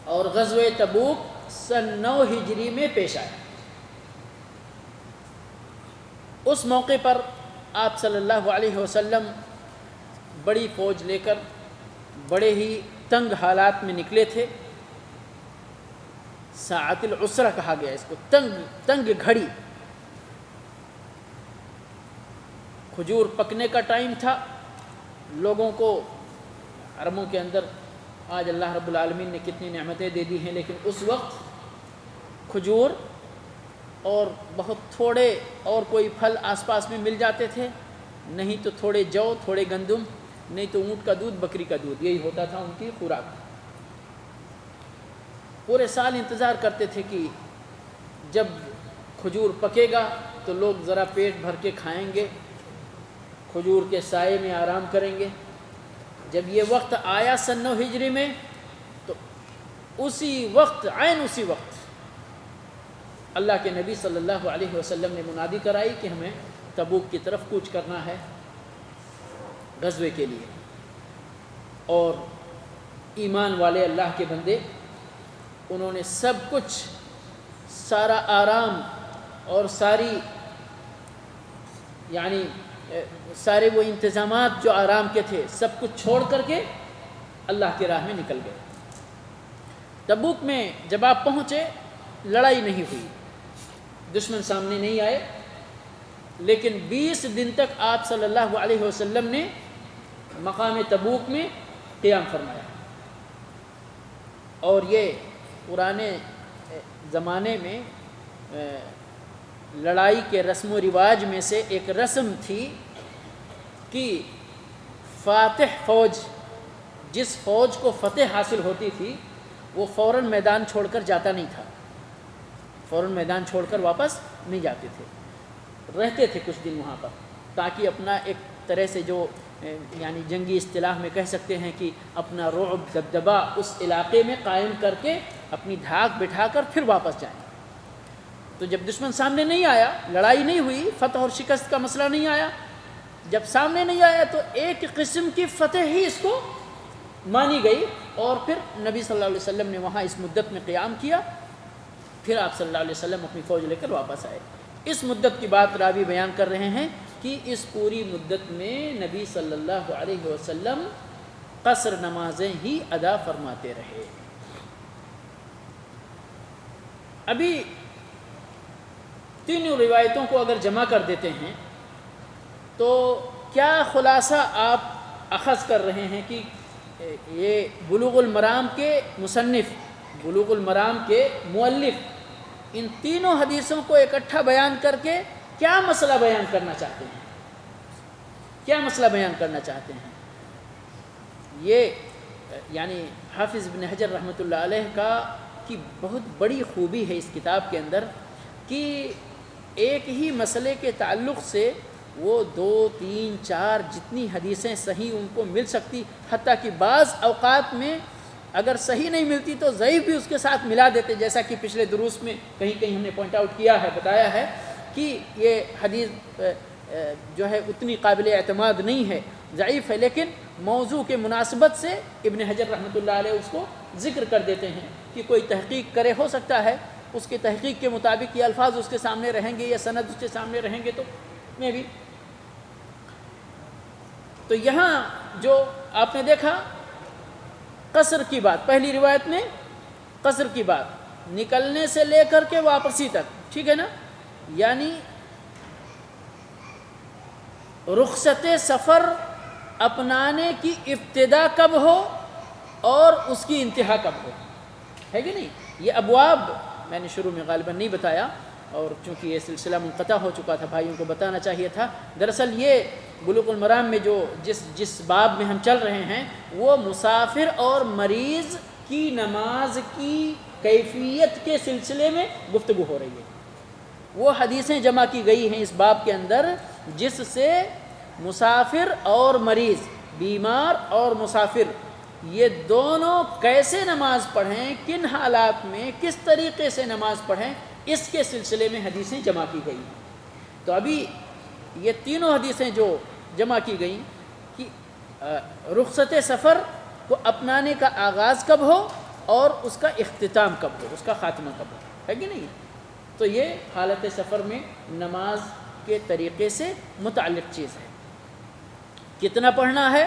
اور غزوہ تبوک سن 9 ہجری میں پیش آیا۔ اس موقع پر آپ صلی اللہ علیہ وسلم بڑی فوج لے کر بڑے ہی تنگ حالات میں نکلے تھے۔ ساعت العسرہ کہا گیا اس کو، تنگ گھڑی۔ کھجور پکنے کا ٹائم تھا، لوگوں کو حرموں کے اندر آج اللہ رب العالمین نے کتنی نعمتیں دے دی ہیں، لیکن اس وقت کھجور اور بہت تھوڑے اور کوئی پھل آس پاس میں مل جاتے تھے، نہیں تو تھوڑے جو، تھوڑے گندم، نہیں تو اونٹ کا دودھ، بکری کا دودھ، یہی ہوتا تھا ان کی خوراک۔ پورے سال انتظار کرتے تھے کہ جب کھجور پکے گا تو لوگ ذرا پیٹ بھر کے کھائیں گے، کھجور کے سائے میں آرام کریں گے۔ جب یہ وقت آیا سن 9 ہجری میں تو اسی وقت اللہ کے نبی صلی اللہ علیہ وسلم نے منادی کرائی کہ ہمیں تبوک کی طرف کوچ کرنا ہے غزوے کے لیے۔ اور ایمان والے اللہ کے بندے، انہوں نے سب کچھ، سارا آرام اور سارے وہ انتظامات جو آرام کے تھے سب کچھ چھوڑ کر کے اللہ کی راہ میں نکل گئے۔ تبوک میں جب آپ پہنچے لڑائی نہیں ہوئی، دشمن سامنے نہیں آئے، لیکن 20 دن تک آپ صلی اللہ علیہ وسلم نے مقام تبوک میں قیام فرمایا۔ اور یہ پرانے زمانے میں لڑائی کے رسم و رواج میں سے ایک رسم تھی کہ فاتح فوج، جس فوج کو فتح حاصل ہوتی تھی وہ فوراً میدان چھوڑ کر جاتا نہیں تھا، فوراً میدان چھوڑ کر واپس نہیں جاتے تھے، رہتے تھے کچھ دن وہاں پر، تاکہ اپنا ایک طرح سے جو یعنی جنگی اصطلاح میں کہہ سکتے ہیں کہ اپنا رعب دبدبہ اس علاقے میں قائم کر کے اپنی دھاک بٹھا کر پھر واپس جائیں۔ تو جب دشمن سامنے نہیں آیا، لڑائی نہیں ہوئی، فتح اور شکست کا مسئلہ نہیں آیا، جب سامنے نہیں آیا تو ایک قسم کی فتح ہی اس کو مانی گئی، اور پھر نبی صلی اللہ علیہ وسلم نے وہاں اس مدت میں قیام کیا، پھر آپ صلی اللہ علیہ وسلم اپنی فوج لے کر واپس آئے۔ اس مدت کی بات راوی بیان کر رہے ہیں کہ اس پوری مدت میں نبی صلی اللہ علیہ وسلم قصر نمازیں ہی ادا فرماتے رہے۔ ابھی تینوں روایتوں کو اگر جمع کر دیتے ہیں تو کیا خلاصہ آپ اخذ کر رہے ہیں کہ یہ بلوغ المرام کے مصنف، بلوغ المرام کے مؤلف ان تینوں حدیثوں کو اکٹھا بیان کر کے کیا مسئلہ بیان کرنا چاہتے ہیں؟ کیا مسئلہ بیان کرنا چاہتے ہیں؟ یہ یعنی حافظ ابن حجر رحمۃ اللہ علیہ کی بہت بڑی خوبی ہے اس کتاب کے اندر کہ ایک ہی مسئلے کے تعلق سے وہ 2 3 4 جتنی حدیثیں صحیح ان کو مل سکتی، حتیٰ کہ بعض اوقات میں اگر صحیح نہیں ملتی تو ضعیف بھی اس کے ساتھ ملا دیتے، جیسا کہ پچھلے دروس میں کہیں کہیں ہم نے پوائنٹ آؤٹ کیا ہے، بتایا ہے کہ یہ حدیث جو ہے اتنی قابل اعتماد نہیں ہے، ضعیف ہے، لیکن موضوع کے مناسبت سے ابن حجر رحمۃ اللہ علیہ اس کو ذکر کر دیتے ہیں کہ کوئی تحقیق کرے، ہو سکتا ہے اس کی تحقیق کے مطابق یہ الفاظ اس کے سامنے رہیں گے یا سند اس کے سامنے رہیں گے تو میں بھی. تو یہاں جو آپ نے دیکھا قصر کی بات، پہلی روایت میں قصر کی بات نکلنے سے لے کر کے واپسی تک، ٹھیک ہے نا، یعنی رخصت سفر اپنانے کی ابتدا کب ہو اور اس کی انتہا کب ہو، ہے کہ نہیں. یہ ابواب میں نے شروع میں غالباً نہیں بتایا، اور چونکہ یہ سلسلہ منقطع ہو چکا تھا بھائیوں کو بتانا چاہیے تھا. دراصل یہ بلوغ المرام میں جو جس باب میں ہم چل رہے ہیں وہ مسافر اور مریض کی نماز کی کیفیت کے سلسلے میں گفتگو ہو رہی ہے. وہ حدیثیں جمع کی گئی ہیں اس باب کے اندر جس سے مسافر اور مریض، بیمار اور مسافر، یہ دونوں کیسے نماز پڑھیں، کن حالات میں کس طریقے سے نماز پڑھیں، اس کے سلسلے میں حدیثیں جمع کی گئی ہیں. تو ابھی یہ تینوں حدیثیں جو جمع کی گئیں کہ رخصت سفر کو اپنانے کا آغاز کب ہو اور اس کا اختتام کب ہو، اس کا خاتمہ کب ہو، ہے کہ نہیں. تو یہ حالت سفر میں نماز کے طریقے سے متعلق چیز ہے. کتنا پڑھنا ہے؟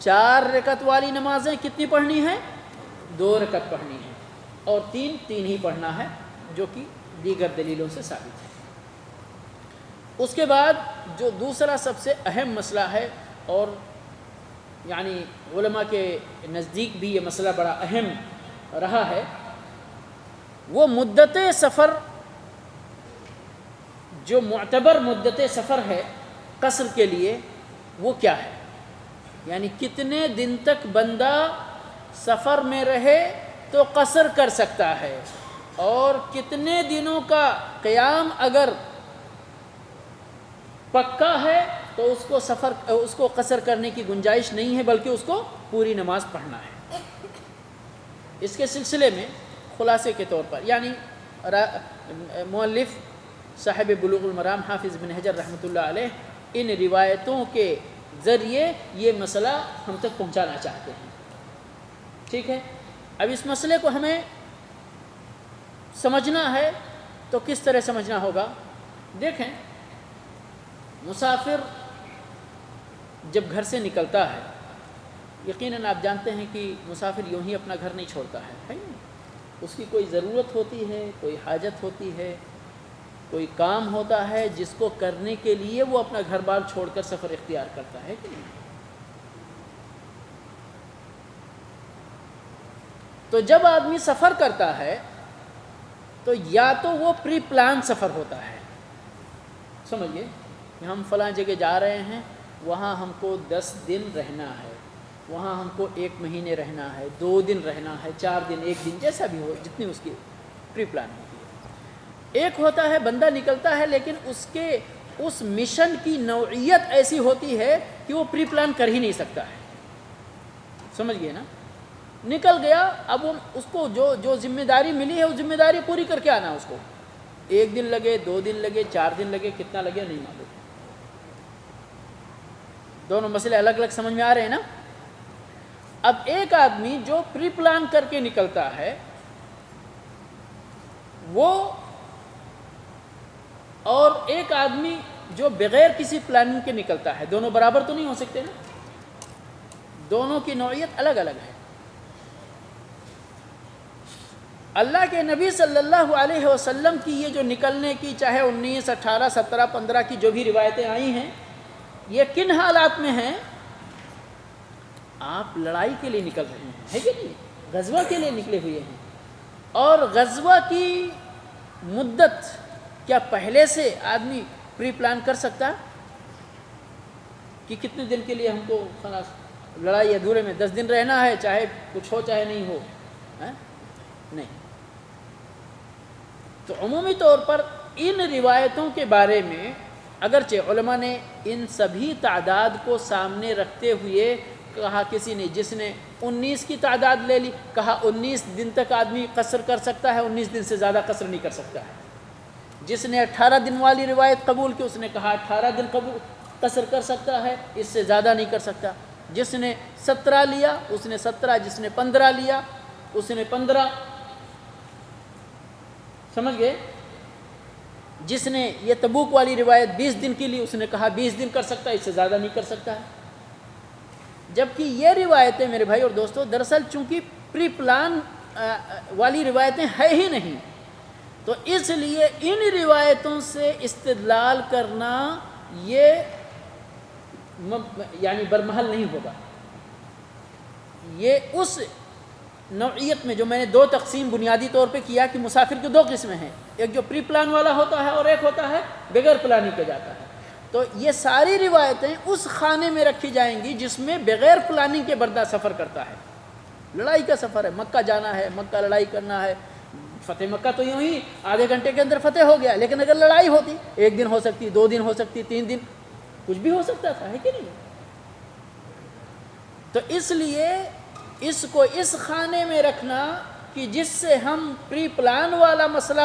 4 رکعت والی نمازیں کتنی پڑھنی ہیں؟ 2 رکعت پڑھنی ہے، اور 3 ہی پڑھنا ہے، جو کہ دیگر دلیلوں سے ثابت ہے. اس کے بعد جو دوسرا سب سے اہم مسئلہ ہے، اور یعنی علماء کے نزدیک بھی یہ مسئلہ بڑا اہم رہا ہے، وہ مدت سفر، جو معتبر مدت سفر ہے قصر کے لیے، وہ کیا ہے. یعنی کتنے دن تک بندہ سفر میں رہے تو قصر کر سکتا ہے، اور کتنے دنوں کا قیام اگر پکا ہے تو اس کو قصر کرنے کی گنجائش نہیں ہے، بلکہ اس کو پوری نماز پڑھنا ہے. اس کے سلسلے میں خلاصے کے طور پر، یعنی مؤلف صاحب بلوغ المرام حافظ بن حجر رحمۃ اللہ علیہ ان روایتوں کے ذریعے یہ مسئلہ ہم تک پہنچانا چاہتے ہیں. ٹھیک ہے، اب اس مسئلے کو ہمیں سمجھنا ہے تو کس طرح سمجھنا ہوگا؟ دیکھیں، مسافر جب گھر سے نکلتا ہے، یقیناً آپ جانتے ہیں کہ مسافر یوں ہی اپنا گھر نہیں چھوڑتا ہے، اس کی کوئی ضرورت ہوتی ہے، کوئی حاجت ہوتی ہے، کوئی کام ہوتا ہے جس کو کرنے کے لیے وہ اپنا گھر بار چھوڑ کر سفر اختیار کرتا ہے کہ نہیں. تو جب آدمی سفر کرتا ہے تو یا تو وہ پری پلان سفر ہوتا ہے، سمجھئے کہ ہم فلاں جگہ جا رہے ہیں، وہاں ہم کو 10 دن رہنا ہے، وہاں ہم کو 1 مہینے رہنا ہے، 2 دن رہنا ہے، 4 دن، 1 دن، جیسا بھی ہو، جتنی اس کی پری پلان ہوتی ہے. ایک ہوتا ہے بندہ نکلتا ہے لیکن اس مشن کی نوعیت ایسی ہوتی ہے کہ وہ پری پلان کر ہی نہیں سکتا ہے. سمجھ گئے نا؟ نکل گیا، اب وہ اس کو جو ذمہ داری ملی ہے وہ ذمہ داری پوری کر کے آنا. اس کو 1 دن لگے، 2 دن لگے، 4 دن لگے، کتنا لگے نہیں معلوم. دونوں مسئلے الگ الگ سمجھ میں آ رہے ہیں نا؟ اب ایک آدمی جو پری پلان کر کے نکلتا ہے، وہ، اور ایک آدمی جو بغیر کسی پلاننگ کے نکلتا ہے، دونوں برابر تو نہیں ہو سکتے نا، دونوں کی نوعیت الگ الگ ہے. اللہ کے نبی صلی اللہ علیہ وسلم کی یہ جو نکلنے کی، چاہے 19، 18، 17، 15 کی جو بھی روایتیں آئی ہیں، یہ کن حالات میں ہیں؟ آپ لڑائی کے لیے نکل رہے ہیں، ہے کہ نہیں؟ غزوہ کے لیے نکلے ہوئے ہیں، اور غزوہ کی مدت کیا پہلے سے آدمی پری پلان کر سکتا کہ کتنے دن کے لیے ہم کو خلاص لڑائی ادھورے میں 10 دن رہنا ہے، چاہے کچھ ہو چاہے نہیں ہو؟ نہیں. تو عمومی طور پر ان روایتوں کے بارے میں اگرچہ علماء نے ان سبھی تعداد کو سامنے رکھتے ہوئے کہا کسی نے جس نے 19 کی تعداد لے لی، کہا 19 دن تک آدمی قصر کر سکتا ہے، 19 دن سے زیادہ قصر نہیں کر سکتا ہے۔ جس نے 18 دن والی روایت قبول کی، اس نے کہا 18 دن قصر کر سکتا ہے، اس سے زیادہ نہیں کر سکتا۔ جس نے 17 لیا اس نے 17، جس نے 15 لیا اس نے 15، سمجھ گئے؟ جس نے یہ تبوک والی روایت 20 دن کی لی، اس نے کہا 20 دن کر سکتا ہے، اس سے زیادہ نہیں کر سکتا ہے۔ جبکہ یہ روایتیں میرے بھائی اور دوستو دراصل چونکہ پری پلان والی روایتیں ہے ہی نہیں، تو اس لیے ان روایتوں سے استدلال کرنا یہ یعنی برمحل نہیں ہوگا۔ یہ اس نوعیت میں جو میں نے 2 تقسیم بنیادی طور پہ کیا کہ مسافر کی 2 قسمیں ہیں، ایک جو پری پلان والا ہوتا ہے اور ایک ہوتا ہے بغیر پلاننگ کے جاتا ہے۔ تو یہ ساری روایتیں اس خانے میں رکھی جائیں گی جس میں بغیر پلاننگ کے بندہ سفر کرتا ہے، لڑائی کا سفر ہے، مکہ جانا ہے، مکہ لڑائی کرنا ہے۔ فتح مکہ تو یوں ہی آدھے گھنٹے کے اندر فتح ہو گیا، لیکن اگر لڑائی ہوتی 1 دن ہو سکتی، 2 دن ہو سکتی، 3 دن، کچھ بھی ہو سکتا تھا، ہے کہ نہیں؟ تو اس لیے اس کو اس خانے میں رکھنا کہ جس سے ہم پری پلان والا مسئلہ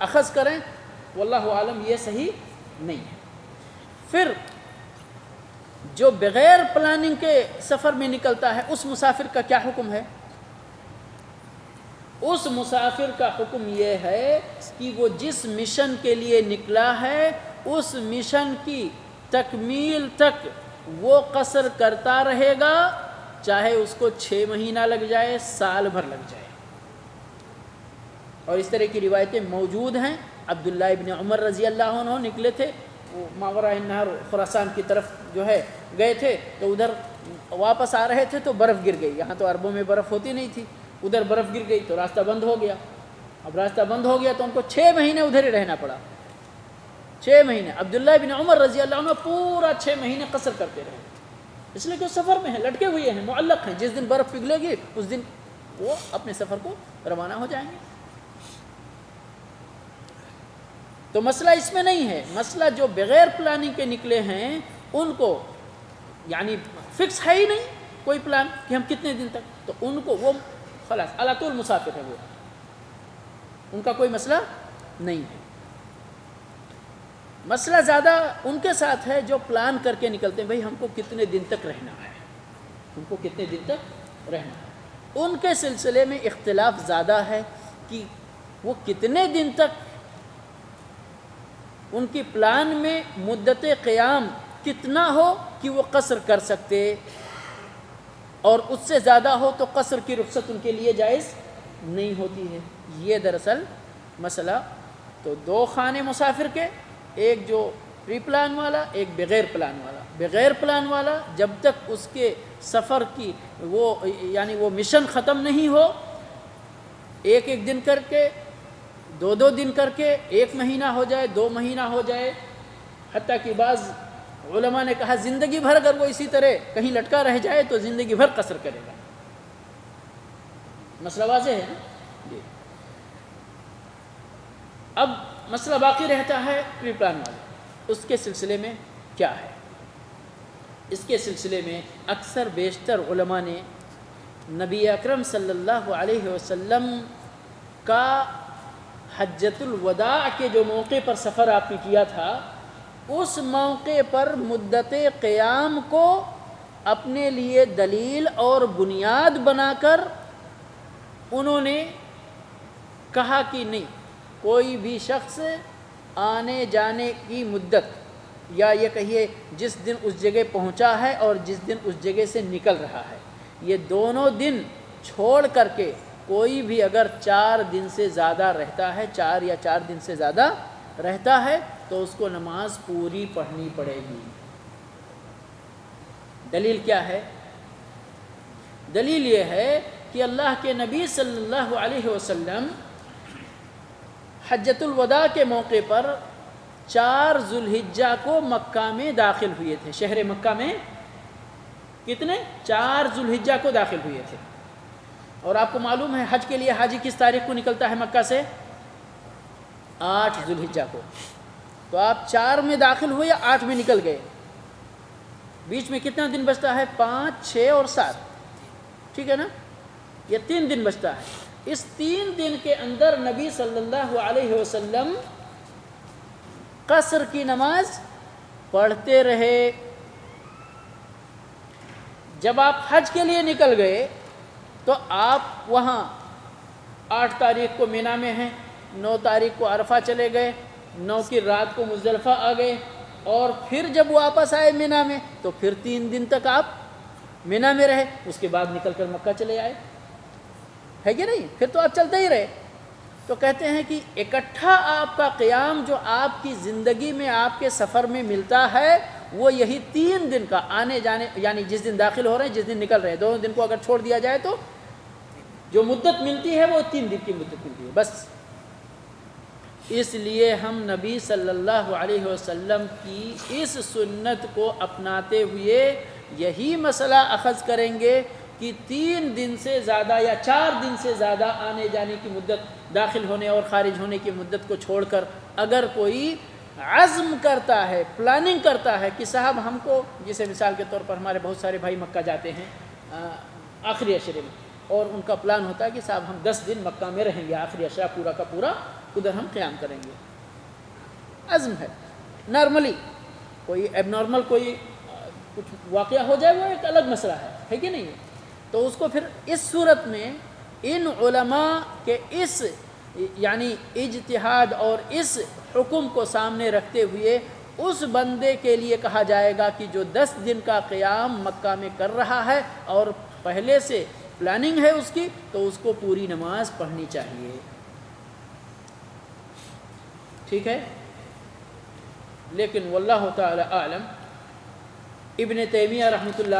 اخذ کریں، واللہ عالم یہ صحیح نہیں ہے۔ پھر جو بغیر پلاننگ کے سفر میں نکلتا ہے اس مسافر کا کیا حکم ہے؟ اس مسافر کا حکم یہ ہے کہ وہ جس مشن کے لیے نکلا ہے اس مشن کی تکمیل تک وہ قصر کرتا رہے گا، چاہے اس کو 6 مہینہ لگ جائے، سال بھر لگ جائے۔ اور اس طرح کی روایتیں موجود ہیں۔ عبداللہ ابن عمر رضی اللہ عنہ نکلے تھے، وہ ماوراء النہر خراسان کی طرف جو ہے گئے تھے، تو ادھر واپس آ رہے تھے تو برف گر گئی۔ یہاں تو عربوں میں برف ہوتی نہیں تھی، ادھر برف گر گئی تو راستہ بند ہو گیا۔ اب راستہ بند ہو گیا تو ان کو 6 مہینے ادھر ہی رہنا پڑا، 6 مہینے۔ عبداللہ ابن عمر رضی اللہ عنہ پورا 6 مہینے قصر کرتے رہے، اس لیے کہ وہ سفر میں ہیں، لٹکے ہوئے ہیں، معلق ہیں۔ جس دن برف پگھلے گی اس دن وہ اپنے سفر کو روانہ ہو جائیں گے۔ تو مسئلہ اس میں نہیں ہے، مسئلہ جو بغیر پلاننگ کے نکلے ہیں ان کو یعنی فکس ہے ہی نہیں کوئی پلان کہ ہم کتنے دن تک، تو ان کو وہ خلاص علی طول مسافر ہے، وہ ان کا کوئی مسئلہ نہیں ہے۔ مسئلہ زیادہ ان کے ساتھ ہے جو پلان کر کے نکلتے ہیں، بھئی ہم کو کتنے دن تک رہنا ہے، ان کو کتنے دن تک رہنا ہے۔ ان کے سلسلے میں اختلاف زیادہ ہے کہ وہ کتنے دن تک، ان کی پلان میں مدت قیام کتنا ہو کہ وہ قصر کر سکتے، اور اس سے زیادہ ہو تو قصر کی رخصت ان کے لیے جائز نہیں ہوتی ہے۔ یہ دراصل مسئلہ تو 2 خانے مسافر کے، ایک جو پری پلان والا، ایک بغیر پلان والا۔ بغیر پلان والا جب تک اس کے سفر کی وہ یعنی وہ مشن ختم نہیں ہو، 1 دن کر کے، 2 دن کر کے، 1 مہینہ ہو جائے، 2 مہینہ ہو جائے، حتیٰ کہ بعض علماء نے کہا زندگی بھر اگر وہ اسی طرح کہیں لٹکا رہ جائے تو زندگی بھر قصر کرے گا۔ مسئلہ واضح ہے جی۔ اب مسئلہ باقی رہتا ہے پری پلان والے، اس کے سلسلے میں کیا ہے؟ اس کے سلسلے میں اکثر بیشتر علماء نے نبی اکرم صلی اللہ علیہ وسلم کا حجۃ الوداع کے جو موقع پر سفر آپ نے کیا تھا، اس موقع پر مدت قیام کو اپنے لیے دلیل اور بنیاد بنا کر انہوں نے کہا کہ نہیں، کوئی بھی شخص آنے جانے کی مدت، یا یہ کہیے جس دن اس جگہ پہنچا ہے اور جس دن اس جگہ سے نکل رہا ہے، یہ دونوں دن چھوڑ کر کے کوئی بھی اگر 4 دن سے زیادہ رہتا ہے، 4 یا 4 دن سے زیادہ رہتا ہے تو اس کو نماز پوری پڑھنی پڑے گی۔ دلیل کیا ہے؟ دلیل یہ ہے کہ اللہ کے نبی صلی اللہ علیہ وسلم حجۃ الوداع کے موقع پر 4 ذو الحجہ کو مکہ میں داخل ہوئے تھے، شہر مکہ میں کتنے؟ 4 ذو الحجہ کو داخل ہوئے تھے۔ اور آپ کو معلوم ہے حج کے لیے حاجی کس تاریخ کو نکلتا ہے مکہ سے؟ 8 ذو الحجہ کو۔ تو آپ 4 میں داخل ہوئے یا 8 میں نکل گئے؟ بیچ میں کتنا دن بچتا ہے؟ 5، 6 اور 7، ٹھیک ہے نا؟ یہ 3 دن بچتا ہے. اس 3 دن کے اندر نبی صلی اللہ علیہ وسلم قصر کی نماز پڑھتے رہے. جب آپ حج کے لیے نکل گئے تو آپ وہاں 8 تاریخ کو مینا میں ہیں، 9 تاریخ کو عرفہ چلے گئے، 9 کی رات کو مزدلفہ آ گئے، اور پھر جب واپس آئے مینا میں تو پھر 3 دن تک آپ مینا میں رہے. اس کے بعد نکل کر مکہ چلے آئے، ہے کہ نہیں؟ پھر تو آپ چلتے ہی رہے. تو کہتے ہیں کہ اکٹھا آپ کا قیام جو آپ کی زندگی میں آپ کے سفر میں ملتا ہے وہ یہی 3 دن کا آنے جانے، یعنی جس دن داخل ہو رہے ہیں جس دن نکل رہے ہیں، دونوں دن کو اگر چھوڑ دیا جائے تو جو مدت ملتی ہے وہ 3 دن کی مدت ملتی ہے بس. اس لیے ہم نبی صلی اللہ علیہ وسلم کی اس سنت کو اپناتے ہوئے یہی مسئلہ اخذ کریں گے کہ 3 دن سے زیادہ یا 4 دن سے زیادہ آنے جانے کی مدت، داخل ہونے اور خارج ہونے کی مدت کو چھوڑ کر اگر کوئی عزم کرتا ہے، پلاننگ کرتا ہے کہ صاحب ہم کو، جیسے مثال کے طور پر ہمارے بہت سارے بھائی مکہ جاتے ہیں آخری عشرے میں، اور ان کا پلان ہوتا ہے کہ صاحب ہم 10 دن مکہ میں رہیں گے، آخری عشرہ پورا کا پورا ادھر ہم قیام کریں گے. عزم ہے. نارملی کوئی ایب نارمل کوئی کچھ واقعہ ہو جائے وہ ایک الگ مسئلہ ہے کہ نہیں ہے؟ تو اس کو پھر اس صورت میں ان علماء کے اس یعنی اجتہاد اور اس حکم کو سامنے رکھتے ہوئے اس بندے کے لیے کہا جائے گا کہ جو 10 دن کا قیام مکہ میں کر رہا ہے اور پہلے سے پلاننگ ہے اس کی، تو اس کو پوری نماز پڑھنی چاہیے. ٹھیک ہے؟ لیکن واللہ تعالی اعلم ابن تیمیہ رحمۃ اللہ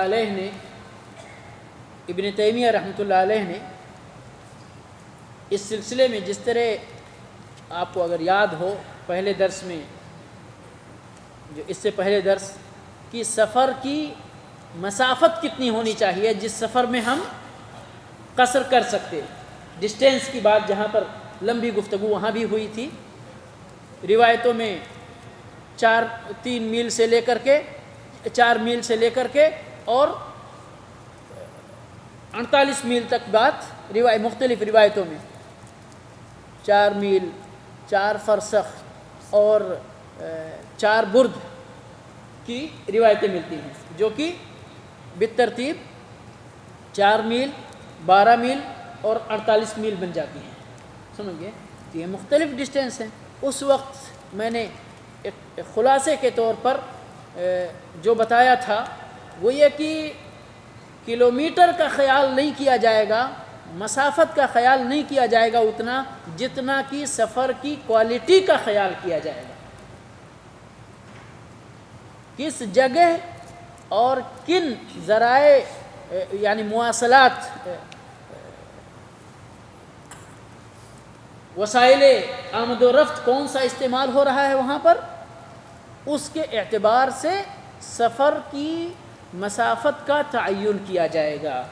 علیہ نے اس سلسلے میں جس طرح آپ کو اگر یاد ہو پہلے درس میں، جو اس سے پہلے درس، کہ سفر کی مسافت کتنی ہونی چاہیے جس سفر میں ہم قصر کر سکتے، ڈسٹینس کی بات جہاں پر لمبی گفتگو وہاں بھی ہوئی تھی. روایتوں میں 4 میل سے لے کر کے اور 48 میل تک بات مختلف روایتوں میں 4 میل، 4 فرسخ اور 4 برد کی روایتیں ملتی ہیں، جو کہ بالترتیب 4 میل، 12 میل اور 48 میل بن جاتی ہیں. سمجھ گئے؟ یہ مختلف ڈسٹینس ہیں. اس وقت میں نے ایک خلاصے کے طور پر جو بتایا تھا وہ یہ کہ کلومیٹر کا خیال نہیں کیا جائے گا، مسافت کا خیال نہیں کیا جائے گا اتنا جتنا کہ سفر کی کوالٹی کا خیال کیا جائے گا. کس جگہ اور کن ذرائع یعنی مواصلات، وسائل آمد و رفت کون سا استعمال ہو رہا ہے وہاں پر، اس کے اعتبار سے سفر کی مسافت کا تعین کیا جائے گا.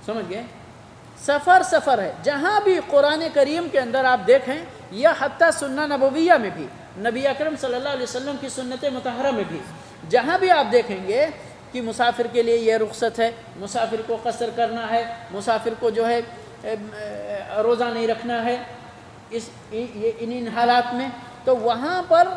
سمجھ گئے؟ سفر ہے. جہاں بھی قرآن کریم کے اندر آپ دیکھیں یا حتیٰ سنہ نبویہ میں بھی، نبی اکرم صلی اللہ علیہ وسلم کی سنت مطہرہ میں بھی، جہاں بھی آپ دیکھیں گے کہ مسافر کے لیے یہ رخصت ہے، مسافر کو قصر کرنا ہے، مسافر کو جو ہے روزہ نہیں رکھنا ہے ان حالات میں، تو وہاں پر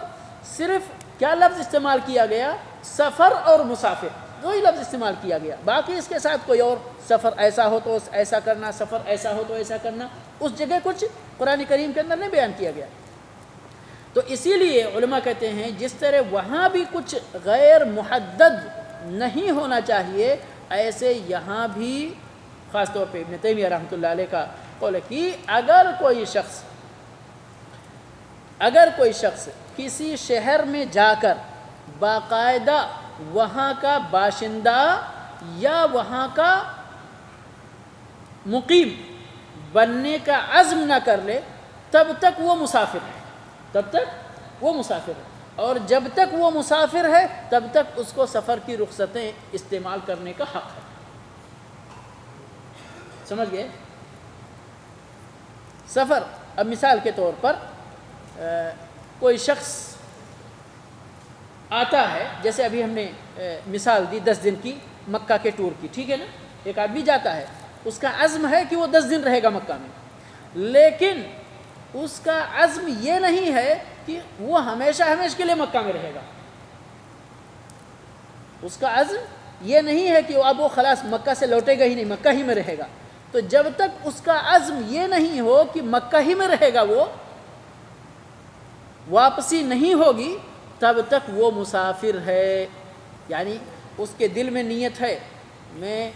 صرف کیا لفظ استعمال کیا گیا؟ سفر اور مسافر، دو ہی لفظ استعمال کیا گیا. باقی اس کے ساتھ کوئی اور، سفر ایسا ہو تو ایسا کرنا، سفر ایسا ہو تو ایسا کرنا، اس جگہ کچھ قرآن کریم کے اندر نہیں بیان کیا گیا. تو اسی لیے علماء کہتے ہیں جس طرح وہاں بھی کچھ غیر محدد نہیں ہونا چاہیے، ایسے یہاں بھی خاص طور پہ ابن تیمیہ رحمۃ اللہ علیہ کا قول ہے کہ اگر کوئی شخص کسی شہر میں جا کر باقاعدہ وہاں کا باشندہ یا وہاں کا مقیم بننے کا عزم نہ کر لے، تب تک وہ مسافر ہے، اور جب تک وہ مسافر ہے تب تک اس کو سفر کی رخصتیں استعمال کرنے کا حق ہے. سمجھ گئے؟ سفر، اب مثال کے طور پر کوئی شخص آتا ہے، جیسے ابھی ہم نے مثال دی 10 دن کی مکہ کے ٹور کی، ٹھیک ہے نا، ایک آدمی جاتا ہے، اس کا عزم ہے کہ وہ 10 دن رہے گا مکہ میں، لیکن اس کا عزم یہ نہیں ہے کہ وہ ہمیشہ کے لیے مکہ میں رہے گا. اس کا عزم یہ نہیں ہے کہ اب وہ خلاص مکہ سے لوٹے گا ہی نہیں، مکہ ہی میں رہے گا. تو جب تک اس کا عزم یہ نہیں ہو کہ مکہ ہی میں رہے گا، وہ واپسی نہیں ہوگی، تب تک وہ مسافر ہے. یعنی اس کے دل میں نیت ہے میں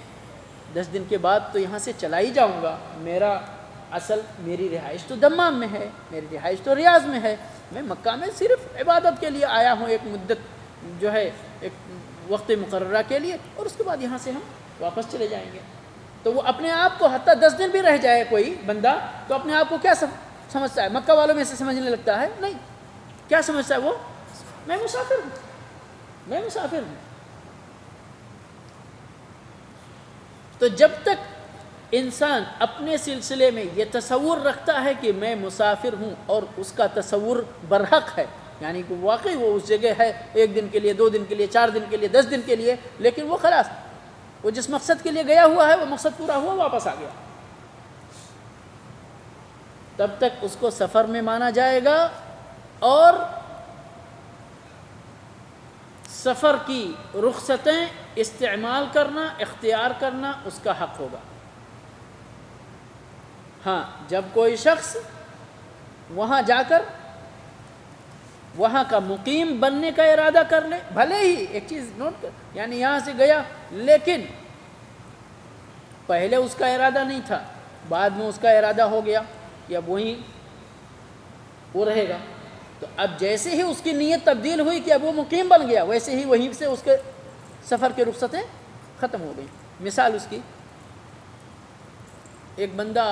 10 دن کے بعد تو یہاں سے چلا ہی جاؤں گا، میری رہائش تو دمام میں ہے، میری رہائش تو ریاض میں ہے، میں مکہ میں صرف عبادت کے لیے آیا ہوں، ایک مدت جو ہے ایک وقت مقررہ کے لیے، اور اس کے بعد یہاں سے ہم واپس چلے جائیں گے. تو وہ اپنے آپ کو حتیٰ 10 دن بھی رہ جائے کوئی بندہ تو اپنے آپ کو کیا سمجھتا ہے؟ مکہ والوں میں سے سمجھنے لگتا ہے نہیں. کیا سمجھتا ہے وہ؟ میں مسافر ہوں. تو جب تک انسان اپنے سلسلے میں یہ تصور رکھتا ہے کہ میں مسافر ہوں اور اس کا تصور برحق ہے، یعنی کہ واقعی وہ اس جگہ ہے 1 دن کے لیے، 2 دن کے لیے، 4 دن کے لیے، 10 دن کے لیے، لیکن وہ خلاص وہ جس مقصد کے لیے گیا ہوا ہے وہ مقصد پورا ہوا، واپس آ گیا، تب تک اس کو سفر میں مانا جائے گا اور سفر کی رخصتیں استعمال کرنا، اختیار کرنا اس کا حق ہوگا. ہاں، جب کوئی شخص وہاں جا کر وہاں کا مقیم بننے کا ارادہ کر لے، بھلے ہی ایک چیز نوٹ کر، یعنی یہاں سے گیا لیکن پہلے اس کا ارادہ نہیں تھا، بعد میں اس کا ارادہ ہو گیا کہ اب وہیں وہ رہے گا، تو اب جیسے ہی اس کی نیت تبدیل ہوئی کہ اب وہ مقیم بن گیا، ویسے ہی وہیں سے اس کے سفر کی رخصتیں ختم ہو گئیں. مثال اس کی، ایک بندہ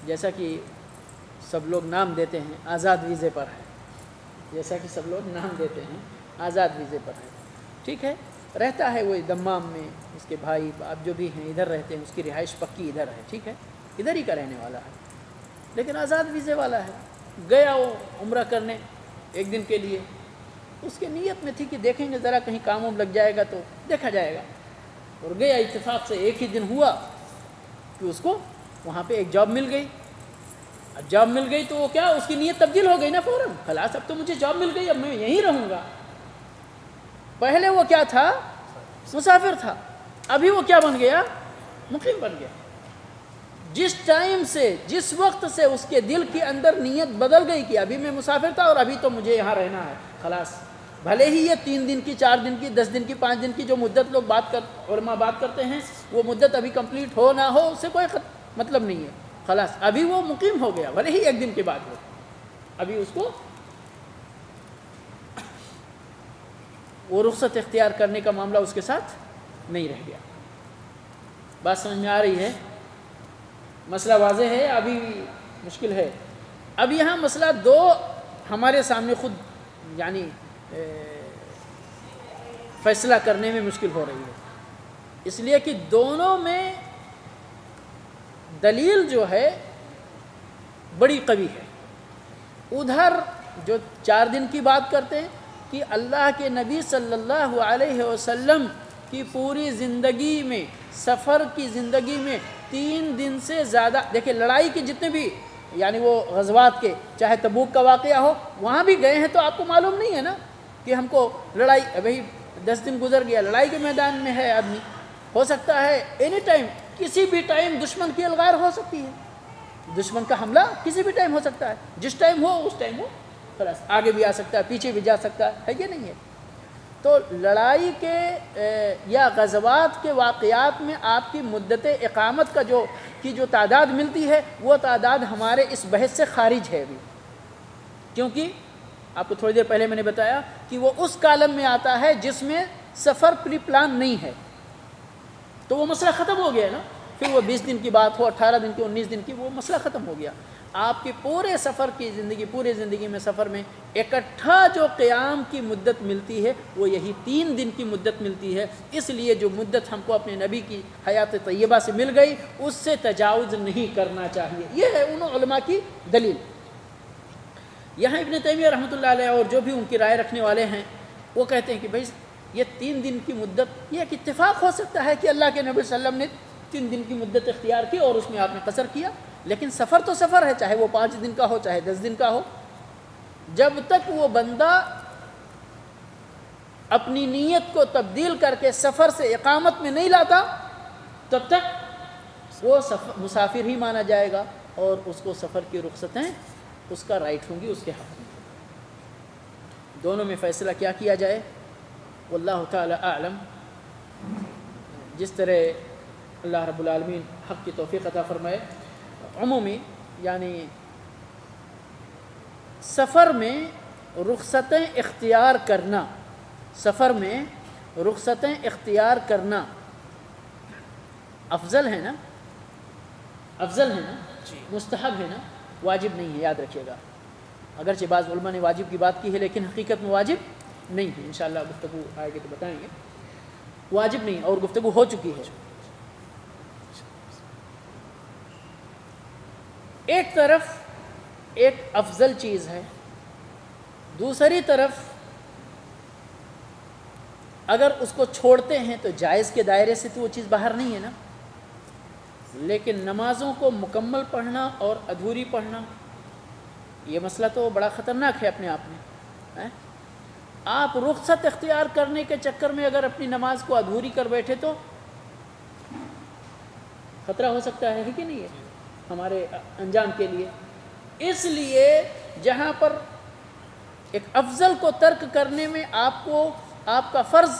جیسا کہ سب لوگ نام دیتے ہیں آزاد ویزے پر ہے، آزاد ویزے پر ہے، ٹھیک ہے، رہتا ہے وہ دمام میں، اس کے بھائی باپ جو بھی ہیں ادھر رہتے ہیں، اس کی رہائش پکی ادھر ہے، ٹھیک ہے، ادھر ہی کا رہنے والا ہے، لیکن آزاد ویزے والا ہے. گیا وہ عمرہ کرنے 1 دن کے لیے، اس کے نیت میں تھی کہ دیکھیں گے ذرا کہیں کام لگ جائے گا تو دیکھا جائے گا، اور گیا، اتفاق سے ایک ہی دن ہوا کہ اس کو وہاں پہ ایک جاب مل گئی. اب جاب مل گئی تو وہ کیا، اس کی نیت تبدیل ہو گئی نا فوراً، خلاص اب تو مجھے جاب مل گئی، اب میں یہیں رہوں گا. پہلے وہ کیا تھا؟ مسافر تھا، ابھی وہ کیا بن گیا؟ مقیم بن گیا. جس وقت سے اس کے دل کے اندر نیت بدل گئی کہ ابھی میں مسافر تھا اور ابھی تو مجھے یہاں رہنا ہے، خلاص، بھلے ہی یہ 3 دن کی، 4 دن کی، 10 دن کی، 5 دن کی جو مدت لوگ علماء بات کرتے ہیں، وہ مدت ابھی کمپلیٹ ہو نہ ہو اس سے کوئی مطلب نہیں ہے، خلاص ابھی وہ مقیم ہو گیا، بھلے ہی 1 دن کے بعد ہو، ابھی اس کو وہ رخصت اختیار کرنے کا معاملہ اس کے ساتھ نہیں رہ گیا. بات سمجھ میں آ رہی ہے؟ مسئلہ واضح ہے؟ ابھی مشکل ہے. اب یہاں مسئلہ 2 ہمارے سامنے خود یعنی فیصلہ کرنے میں مشکل ہو رہی ہے، اس لیے کہ دونوں میں دلیل جو ہے بڑی قوی ہے. ادھر جو 4 دن کی بات کرتے ہیں کہ اللہ کے نبی صلی اللہ علیہ وسلم کی پوری زندگی میں، سفر کی زندگی میں 3 دن سے زیادہ، دیکھیں لڑائی کے جتنے بھی یعنی وہ غزوات کے، چاہے تبوک کا واقعہ ہو، وہاں بھی گئے ہیں تو آپ کو معلوم نہیں ہے نا کہ ہم کو لڑائی، بھئی 10 دن گزر گیا، لڑائی کے میدان میں ہے آدمی، ہو سکتا ہے اینی ٹائم، کسی بھی ٹائم دشمن کی الغار ہو سکتی ہے، دشمن کا حملہ کسی بھی ٹائم ہو سکتا ہے، جس ٹائم ہو اس ٹائم ہو، خلاص آگے بھی آ سکتا ہے، پیچھے بھی جا سکتا ہے، یہ نہیں ہے. تو لڑائی کے یا غزوات کے واقعات میں آپ کی مدت اقامت کا جو تعداد ملتی ہے، وہ تعداد ہمارے اس بحث سے خارج ہے ابھی، کیونکہ آپ کو تھوڑی دیر پہلے میں نے بتایا کہ وہ اس کالم میں آتا ہے جس میں سفر پری پلان نہیں ہے، تو وہ مسئلہ ختم ہو گیا نا. پھر وہ 20 دن کی بات ہو، 18 دن کی، 19 دن کی، وہ مسئلہ ختم ہو گیا. آپ کے پورے سفر کی زندگی، پورے زندگی میں سفر میں اکٹھا جو قیام کی مدت ملتی ہے وہ یہی 3 دن کی مدت ملتی ہے. اس لیے جو مدت ہم کو اپنے نبی کی حیات طیبہ سے مل گئی اس سے تجاوز نہیں کرنا چاہیے. یہ ہے ان علماء کی دلیل. یہاں ابن تیمیہ رحمۃ اللہ علیہ اور جو بھی ان کی رائے رکھنے والے ہیں وہ کہتے ہیں کہ بھائی یہ 3 دن کی مدت، یہ ایک اتفاق ہو سکتا ہے کہ اللہ کے نبی صلی اللہ علیہ وسلم نے 3 دن کی مدت اختیار کی اور اس میں آپ نے قصر کیا، لیکن سفر تو سفر ہے، چاہے وہ 5 دن کا ہو چاہے 10 دن کا ہو، جب تک وہ بندہ اپنی نیت کو تبدیل کر کے سفر سے اقامت میں نہیں لاتا تب تک وہ مسافر ہی مانا جائے گا اور اس کو سفر کی رخصتیں اس کا رائٹ ہوں گی، اس کے حق میں۔ دونوں میں فیصلہ کیا جائے واللہ تعالی اعلم۔ جس طرح اللہ رب العالمین حق کی توفیق عطا فرمائے، عمومی یعنی سفر میں رخصتیں اختیار کرنا، سفر میں رخصتیں اختیار کرنا افضل ہے نا، افضل ہے نا، مستحب ہے نا، واجب نہیں ہے، یاد رکھیے گا۔ اگرچہ بعض علماء نے واجب کی بات کی ہے لیکن حقیقت میں واجب نہیں ہے، انشاءاللہ گفتگو آئے گی تو بتائیں گے، واجب نہیں اور گفتگو ہو چکی ہے۔ ایک طرف ایک افضل چیز ہے، دوسری طرف اگر اس کو چھوڑتے ہیں تو جائز کے دائرے سے تو وہ چیز باہر نہیں ہے نا، لیکن نمازوں کو مکمل پڑھنا اور ادھوری پڑھنا یہ مسئلہ تو بڑا خطرناک ہے اپنے آپ میں۔ آپ رخصت اختیار کرنے کے چکر میں اگر اپنی نماز کو ادھوری کر بیٹھے تو خطرہ ہو سکتا ہے کہ نہیں ہے ہمارے انجام کے لیے۔ اس لیے جہاں پر ایک افضل کو ترک کرنے میں آپ کو آپ کا فرض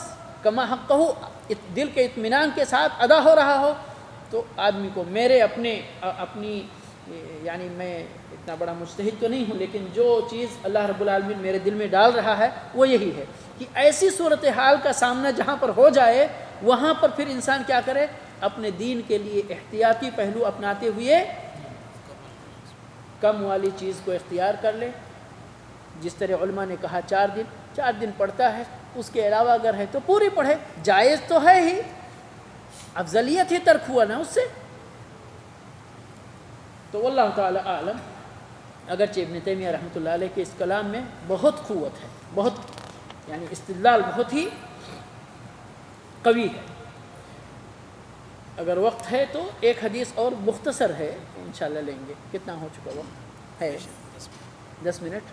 کما حقہ دل کے اطمینان کے ساتھ ادا ہو رہا ہو تو آدمی کو اپنی یعنی میں اتنا بڑا مجتہد تو نہیں ہوں لیکن جو چیز اللہ رب العالمین میرے دل میں ڈال رہا ہے وہ یہی ہے کہ ایسی صورتحال کا سامنا جہاں پر ہو جائے وہاں پر پھر انسان کیا کرے، اپنے دین کے لیے احتیاطی پہلو اپناتے ہوئے کم والی چیز کو اختیار کر لے۔ جس طرح علماء نے کہا 4 دن پڑھتا ہے، اس کے علاوہ اگر ہے تو پوری پڑھے، جائز تو ہے ہی، افضلیت ہی ترک ہوا نا اس سے۔ تو واللہ تعالی اعلم۔ اگرچہ ابن تیمیہ رحمۃ اللہ علیہ کے اس کلام میں بہت قوت ہے، بہت یعنی استدلال بہت ہی قوی ہے۔ اگر وقت ہے تو ایک حدیث اور مختصر ہے انشاءاللہ لیں گے۔ کتنا ہو چکا وقت ہے؟ 10 منٹ،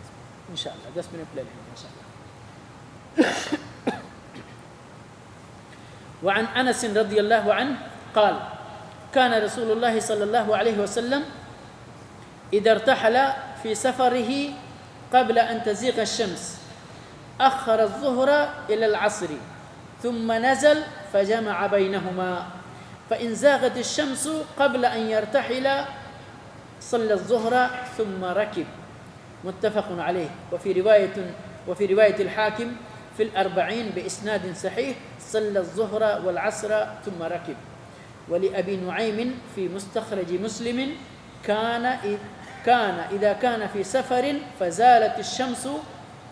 انشاءاللہ 10 منٹ لے لیں گے انشاءاللہ۔ وعن انس رضی اللہ عنہ قال كان رسول الله صلى الله عليه وسلم إذا ارتحل في سفره قبل أن تزيغ الشمس أخر الظهر إلى العصر ثم نزل فجمع بينهما فإن زاغت الشمس قبل أن يرتحل صلى الظهر ثم ركب، متفق عليه۔ وفي رواية الحاكم في الأربعين بإسناد صحيح صلى الظهر والعصر ثم ركب۔ ولأبي نعيم في مستخرج مسلم كان إذا كان في سفر فزالت الشمس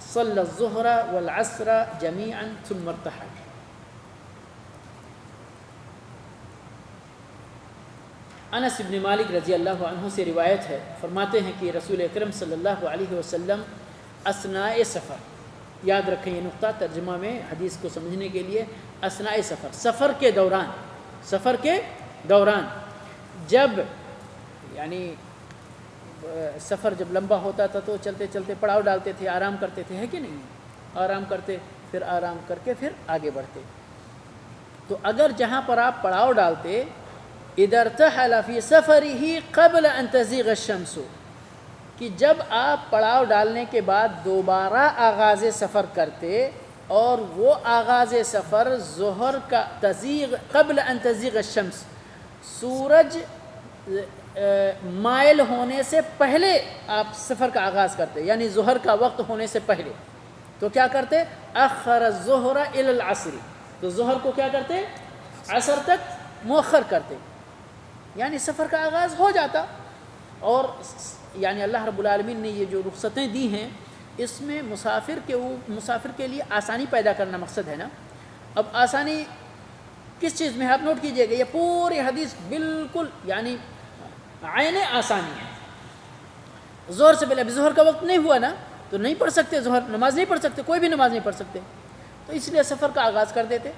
صلى الظهر والعصر جميعا ثم ارتحل۔ انس بن مالک رضی اللہ عنہ سے روایت ہے، فرماتے ہیں کہ رسول اکرم صلی اللہ علیہ وسلم اثناء سفر، یاد رکھیں یہ نقطہ ترجمہ میں حدیث کو سمجھنے کے لیے، اثناء سفر، سفر کے دوران جب یعنی سفر جب لمبا ہوتا تھا تو چلتے چلتے پڑاؤ ڈالتے تھے، آرام کرتے تھے، ہے کہ نہیں؟ آرام کرتے، پھر آرام کر کے پھر آگے بڑھتے۔ تو اگر جہاں پر آپ پڑاؤ ڈالتے اذا ارتحل فی سفرہ قبل ان تزیغ الشمس، کہ جب آپ پڑاؤ ڈالنے کے بعد دوبارہ آغاز سفر کرتے اور وہ آغاز سفر ظہر کا قبل ان تزیغ الشمس، سورج مائل ہونے سے پہلے آپ سفر کا آغاز کرتے، یعنی ظہر کا وقت ہونے سے پہلے، تو کیا کرتے؟ اخر الظہر الی العصر، تو ظہر کو کیا کرتے؟ عصر تک مؤخر کرتے، یعنی سفر کا آغاز ہو جاتا۔ اور یعنی اللہ رب العالمین نے یہ جو رخصتیں دی ہیں اس میں مسافر کے لیے آسانی پیدا کرنا مقصد ہے نا۔ اب آسانی کس چیز میں؟ آپ نوٹ کیجئے گا، یہ پوری حدیث بالکل یعنی عین آسانی ہے۔ ظہر سے پہلے، ابھی ظہر کا وقت نہیں ہوا نا، تو نہیں پڑھ سکتے ظہر، نماز نہیں پڑھ سکتے، کوئی بھی نماز نہیں پڑھ سکتے، تو اس لیے سفر کا آغاز کر دیتے۔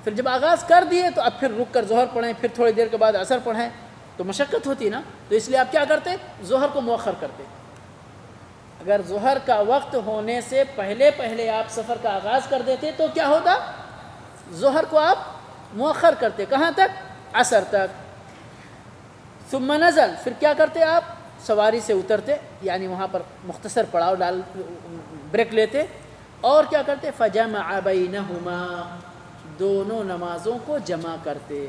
پھر جب آغاز کر دیے تو اب پھر رک کر ظہر پڑھیں، پھر تھوڑی دیر کے بعد عصر پڑھیں، تو مشقت ہوتی نا، تو اس لیے آپ کیا کرتے، ظہر کو مؤخر کرتے۔ اگر ظہر کا وقت ہونے سے پہلے پہلے آپ سفر کا آغاز کر دیتے تو کیا ہوتا، ظہر کو آپ مؤخر کرتے، کہاں تک، عصر تک۔ ثم نزل، پھر کیا کرتے آپ، سواری سے اترتے، یعنی وہاں پر مختصر پڑاؤ ڈال بریک لیتے، اور کیا کرتے، فجمع بینہما، دونوں نمازوں کو جمع کرتے،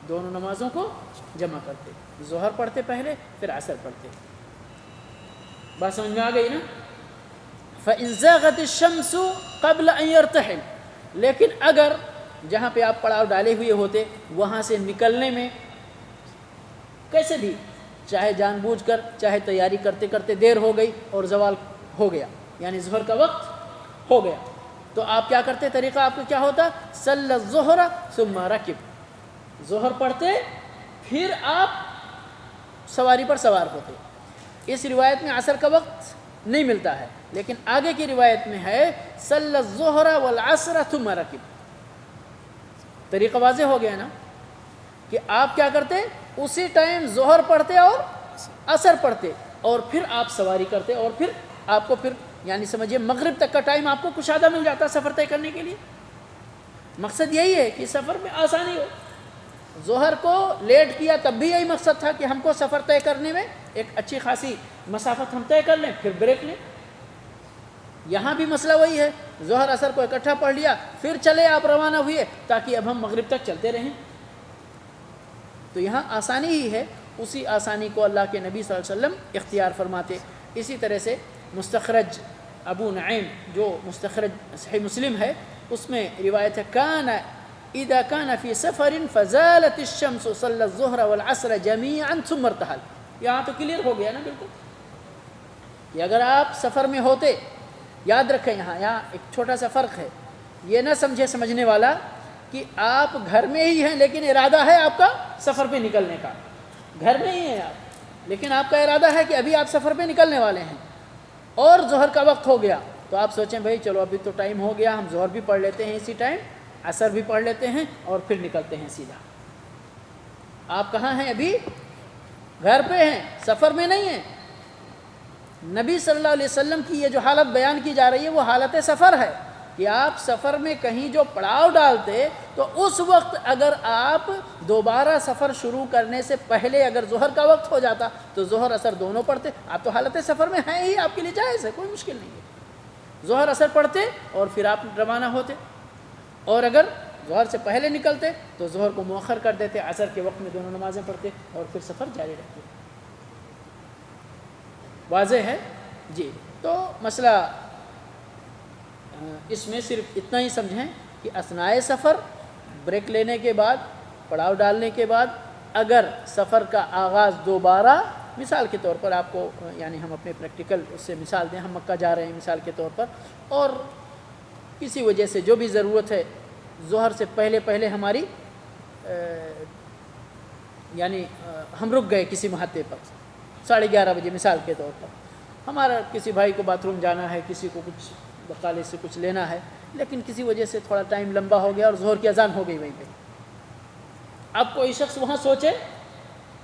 دونوں نمازوں کو جمع کرتے، ظہر پڑھتے پہلے، پھر عصر پڑھتے۔ بات سمجھ میں آ گئی نا؟ فَإِن زَاغَتِ الشَّمْسُ قَبْلَ أَن يَرْتَحِلَ، لیکن اگر جہاں پہ آپ پڑاؤ ڈالے ہوئے ہوتے وہاں سے نکلنے میں کیسے بھی، چاہے جان بوجھ کر، چاہے تیاری کرتے کرتے دیر ہو گئی اور زوال ہو گیا، یعنی ظہر کا وقت ہو گیا، تو آپ کیا کرتے، طریقہ آپ کو کیا ہوتا، صلی الظہر ثم رکب، ظہر پڑھتے پھر آپ سواری پر سوار ہوتے۔ اس روایت میں عصر کا وقت نہیں ملتا ہے، لیکن آگے کی روایت میں ہے صلی الظہر والعصر ثم رکب۔ طریقہ واضح ہو گیا نا، کہ آپ کیا کرتے، اسی ٹائم ظہر پڑھتے اور عصر پڑھتے، اور پھر آپ سواری کرتے، اور پھر آپ کو پھر یعنی سمجھیے مغرب تک کا ٹائم آپ کو کشادہ مل جاتا سفر طے کرنے کے لیے۔ مقصد یہی ہے کہ سفر میں آسانی ہو۔ ظہر کو لیٹ کیا تب بھی یہی مقصد تھا کہ ہم کو سفر طے کرنے میں ایک اچھی خاصی مسافت ہم طے کر لیں، پھر بریک لیں۔ یہاں بھی مسئلہ وہی ہے، ظہر عصر کو اکٹھا پڑھ لیا، پھر چلے آپ روانہ ہوئے تاکہ اب ہم مغرب تک چلتے رہیں۔ تو یہاں آسانی ہی ہے، اسی آسانی کو اللہ کے نبی صلی اللہ علیہ وسلم اختیار فرماتے۔ اسی طرح سے مستخرج ابو نعیم جو مستخرج صحیح مسلم ہے، اس میں روایت ہے کان اذا کان فی سفر فزالت الشمس صلی الظہر والعصر جمیعا ثم ارتحل۔ یہاں تو کلیئر ہو گیا نا بالکل، کہ اگر آپ سفر میں ہوتے، یاد رکھیں یہاں ایک چھوٹا سا فرق ہے، یہ نہ سمجھے سمجھنے والا کہ آپ گھر میں ہی ہیں لیکن ارادہ ہے آپ کا سفر پہ نکلنے کا، گھر میں ہی ہیں آپ لیکن آپ کا ارادہ ہے کہ ابھی آپ سفر پہ نکلنے والے ہیں اور ظہر کا وقت ہو گیا، تو آپ سوچیں بھائی چلو ابھی تو ٹائم ہو گیا، ہم ظہر بھی پڑھ لیتے ہیں اسی ٹائم، عصر بھی پڑھ لیتے ہیں اور پھر نکلتے ہیں سیدھا۔ آپ کہاں ہیں، ابھی گھر پہ ہیں، سفر میں نہیں ہیں۔ نبی صلی اللہ علیہ وسلم کی یہ جو حالت بیان کی جا رہی ہے وہ حالت سفر ہے، کہ آپ سفر میں کہیں جو پڑاؤ ڈالتے تو اس وقت اگر آپ دوبارہ سفر شروع کرنے سے پہلے اگر ظہر کا وقت ہو جاتا تو ظہر عصر دونوں پڑھتے۔ آپ تو حالت سفر میں ہیں ہی، آپ کے لیے جائز ہے، کوئی مشکل نہیں ہے، ظہر عصر پڑھتے اور پھر آپ روانہ ہوتے، اور اگر ظہر سے پہلے نکلتے تو ظہر کو مؤخر کر دیتے، عصر کے وقت میں دونوں نمازیں پڑھتے اور پھر سفر جاری رکھتے۔ واضح ہے جی؟ تو مسئلہ اس میں صرف اتنا ہی سمجھیں کہ اثناء سفر بریک لینے کے بعد، پڑاؤ ڈالنے کے بعد، اگر سفر کا آغاز دوبارہ، مثال کے طور پر آپ کو یعنی ہم اپنے پریکٹیکل اس سے مثال دیں، ہم مکہ جا رہے ہیں مثال کے طور پر، اور کسی وجہ سے جو بھی ضرورت ہے ظہر سے پہلے پہلے ہماری یعنی ہم رک گئے کسی محطے پر 11:30 بجے مثال کے طور پر، ہمارا کسی بھائی کو باتھ روم جانا ہے، کسی کو کچھ بقالے سے کچھ لینا ہے، لیکن کسی وجہ سے تھوڑا ٹائم لمبا ہو گیا اور ظہر کی اذان ہو گئی وہیں پہ۔ اب کوئی شخص وہاں سوچے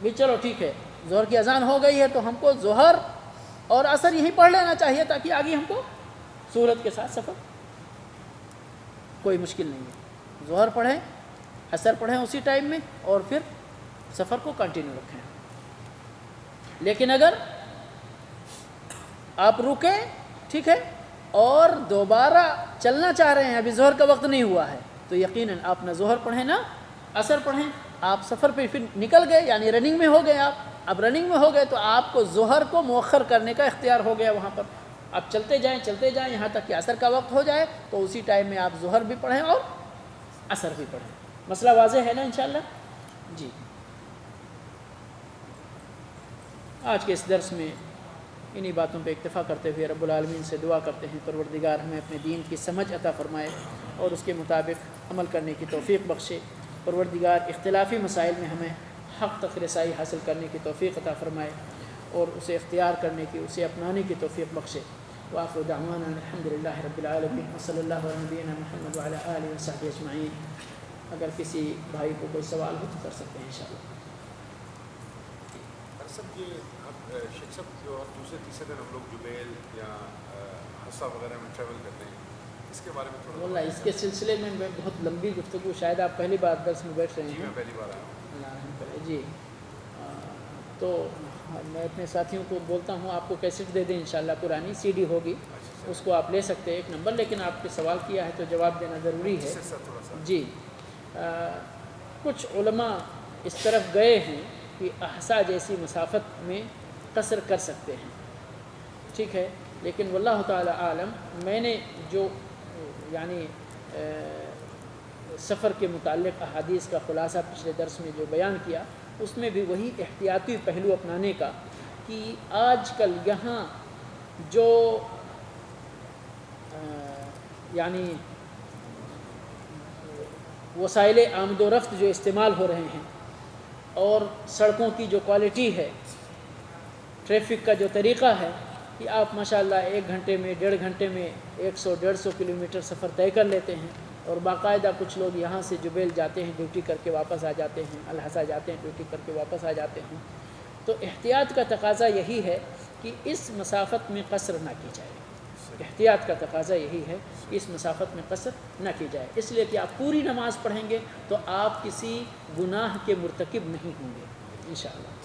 بھی چلو ٹھیک ہے ظہر کی اذان ہو گئی ہے تو ہم کو ظہر اور عصر یہیں پڑھ لینا چاہیے تاکہ آگے ہم کو سہولت کے ساتھ سفر، کوئی مشکل نہیں ہے، ظہر پڑھیں، عصر پڑھیں اسی ٹائم میں اور پھر سفر کو کنٹینیو رکھیں۔ لیکن اگر آپ رکیں ٹھیک ہے اور دوبارہ چلنا چاہ رہے ہیں، ابھی ظہر کا وقت نہیں ہوا ہے، تو یقیناً آپ نہ ظہر پڑھیں نہ عصر پڑھیں، آپ سفر پہ پھر نکل گئے یعنی رننگ میں ہو گئے، آپ اب رننگ میں ہو گئے تو آپ کو ظہر کو مؤخر کرنے کا اختیار ہو گیا وہاں پر، آپ چلتے جائیں یہاں تک کہ عصر کا وقت ہو جائے، تو اسی ٹائم میں آپ ظہر بھی پڑھیں اور عصر بھی پڑھیں۔ مسئلہ واضح ہے نا انشاءاللہ؟ جی، آج کے اس درس میں انہی باتوں پہ اکتفا کرتے ہوئے رب العالمین سے دعا کرتے ہیں پروردگار ہمیں اپنے دین کی سمجھ عطا فرمائے اور اس کے مطابق عمل کرنے کی توفیق بخشے، پروردگار اختلافی مسائل میں ہمیں حق تک رسائی حاصل کرنے کی توفیق عطا فرمائے، اور اسے اختیار کرنے کی، اسے اپنانے کی توفیق بخشے۔ وآخر دعوانا الحمدللہ رب العالمین وصلی اللہ علی نبینا محمد وعلی آلہ وصحبہ اجمعین۔ اگر کسی بھائی کو کوئی سوال ہو تو کر سکتے ہیں انشاءاللہ۔ سب یہ شیخ صاحب جو دوسرے تیسرے دن ہم لوگ جبیل یا حصہ وغیرہ میں ٹریول کرتے ہیں، اس کے بارے میں تھوڑا واللہ اس کے سلسلے میں بہت لمبی گفتگو، شاید آپ پہلی بار درس میں بیٹھ رہے ہیں۔ میں پہلی بار آیا ہوں۔ جی تو میں اپنے ساتھیوں کو بولتا ہوں آپ کو کیسٹ دے دیں انشاءاللہ، پرانی سی ڈی ہوگی، اس کو آپ لے سکتے ہیں 1 نمبر، لیکن آپ کے سوال کیا ہے تو جواب دینا ضروری ہے۔ جی کچھ علماء اس طرف گئے ہیں کہ احصا جیسی مسافت میں قصر کر سکتے ہیں، ٹھیک ہے، لیکن واللہ تعالی عالم میں نے جو یعنی سفر کے متعلق احادیث کا خلاصہ پچھلے درس میں جو بیان کیا، اس میں بھی وہی احتیاطی پہلو اپنانے کا کہ آج کل یہاں جو یعنی وسائل آمد و رفت جو استعمال ہو رہے ہیں اور سڑکوں کی جو کوالٹی ہے، ٹریفک کا جو طریقہ ہے کہ آپ ماشاءاللہ 1 گھنٹے میں 1.5 گھنٹے میں 100-150 کلومیٹر سفر طے کر لیتے ہیں، اور باقاعدہ کچھ لوگ یہاں سے جبیل جاتے ہیں، ڈیوٹی کر کے واپس آ جاتے ہیں، الحصہ جاتے ہیں، ڈیوٹی کر کے واپس آ جاتے ہیں۔ تو احتیاط کا تقاضا یہی ہے کہ اس مسافت میں قصر نہ کی جائے، احتیاط کا تقاضا یہی ہے کہ اس مسافت میں قصر نہ کی جائے، اس لیے کہ آپ پوری نماز پڑھیں گے تو آپ کسی گناہ کے مرتکب نہیں ہوں گے انشاءاللہ۔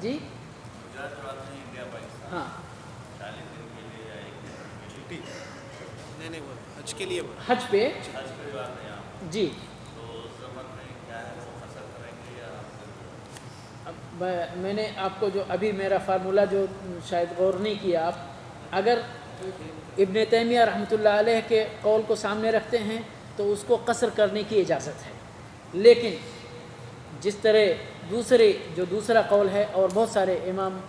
جی ہاں نہیں وہ حج کے لیے حج پہ جی اب میں نے آپ کو جو ابھی میرا فارمولہ جو شاید غور نہیں کیا آپ، اگر ابن تیمیہ رحمۃ اللہ علیہ کے قول کو سامنے رکھتے ہیں تو اس کو قصر کرنے کی اجازت ہے، لیکن جس طرح دوسرا قول ہے، اور بہت سارے امام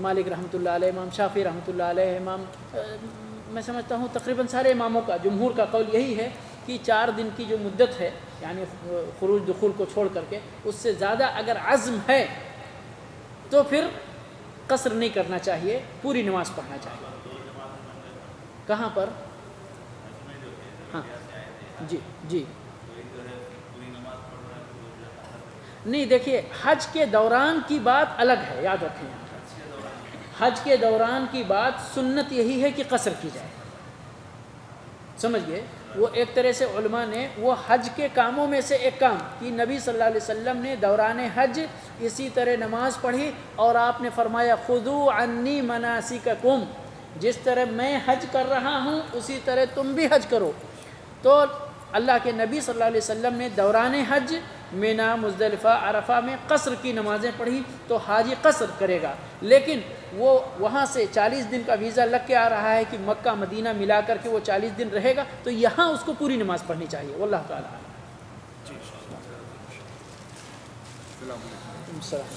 مالک رحمۃ اللہ علیہ، امام شافعی رحمۃ اللہ علیہ، میں سمجھتا ہوں تقریباً سارے اماموں کا، جمہور کا قول یہی ہے کہ 4 دن کی جو مدت ہے یعنی خروج دخول کو چھوڑ کر کے، اس سے زیادہ اگر عزم ہے تو پھر قصر نہیں کرنا چاہیے، پوری نماز پڑھنا چاہیے۔ کہاں پر؟ ہاں جی نہیں، دیکھیے حج کے دوران کی بات الگ ہے، یاد رکھیں، حج کے دوران کی بات سنت یہی ہے کہ قصر کی جائے، سمجھ گئے؟ وہ ایک طرح سے علماء نے وہ حج کے کاموں میں سے ایک کام کہ نبی صلی اللہ علیہ وسلم نے دوران حج اسی طرح نماز پڑھی، اور آپ نے فرمایا خذوا عنی مناسککم، جس طرح میں حج کر رہا ہوں اسی طرح تم بھی حج کرو۔ تو اللہ کے نبی صلی اللہ علیہ وسلم نے دوران حج منی، مزدلفہ، عرفہ میں قصر کی نمازیں پڑھی، تو حاجی قصر کرے گا، لیکن وہ وہاں سے 40 دن کا ویزا لگ کے آ رہا ہے کہ مکہ مدینہ ملا کر کے وہ 40 دن رہے گا، تو یہاں اس کو پوری نماز پڑھنی چاہیے، واللہ تعالیٰ عنہ۔ السلام علیکم۔ السلام۔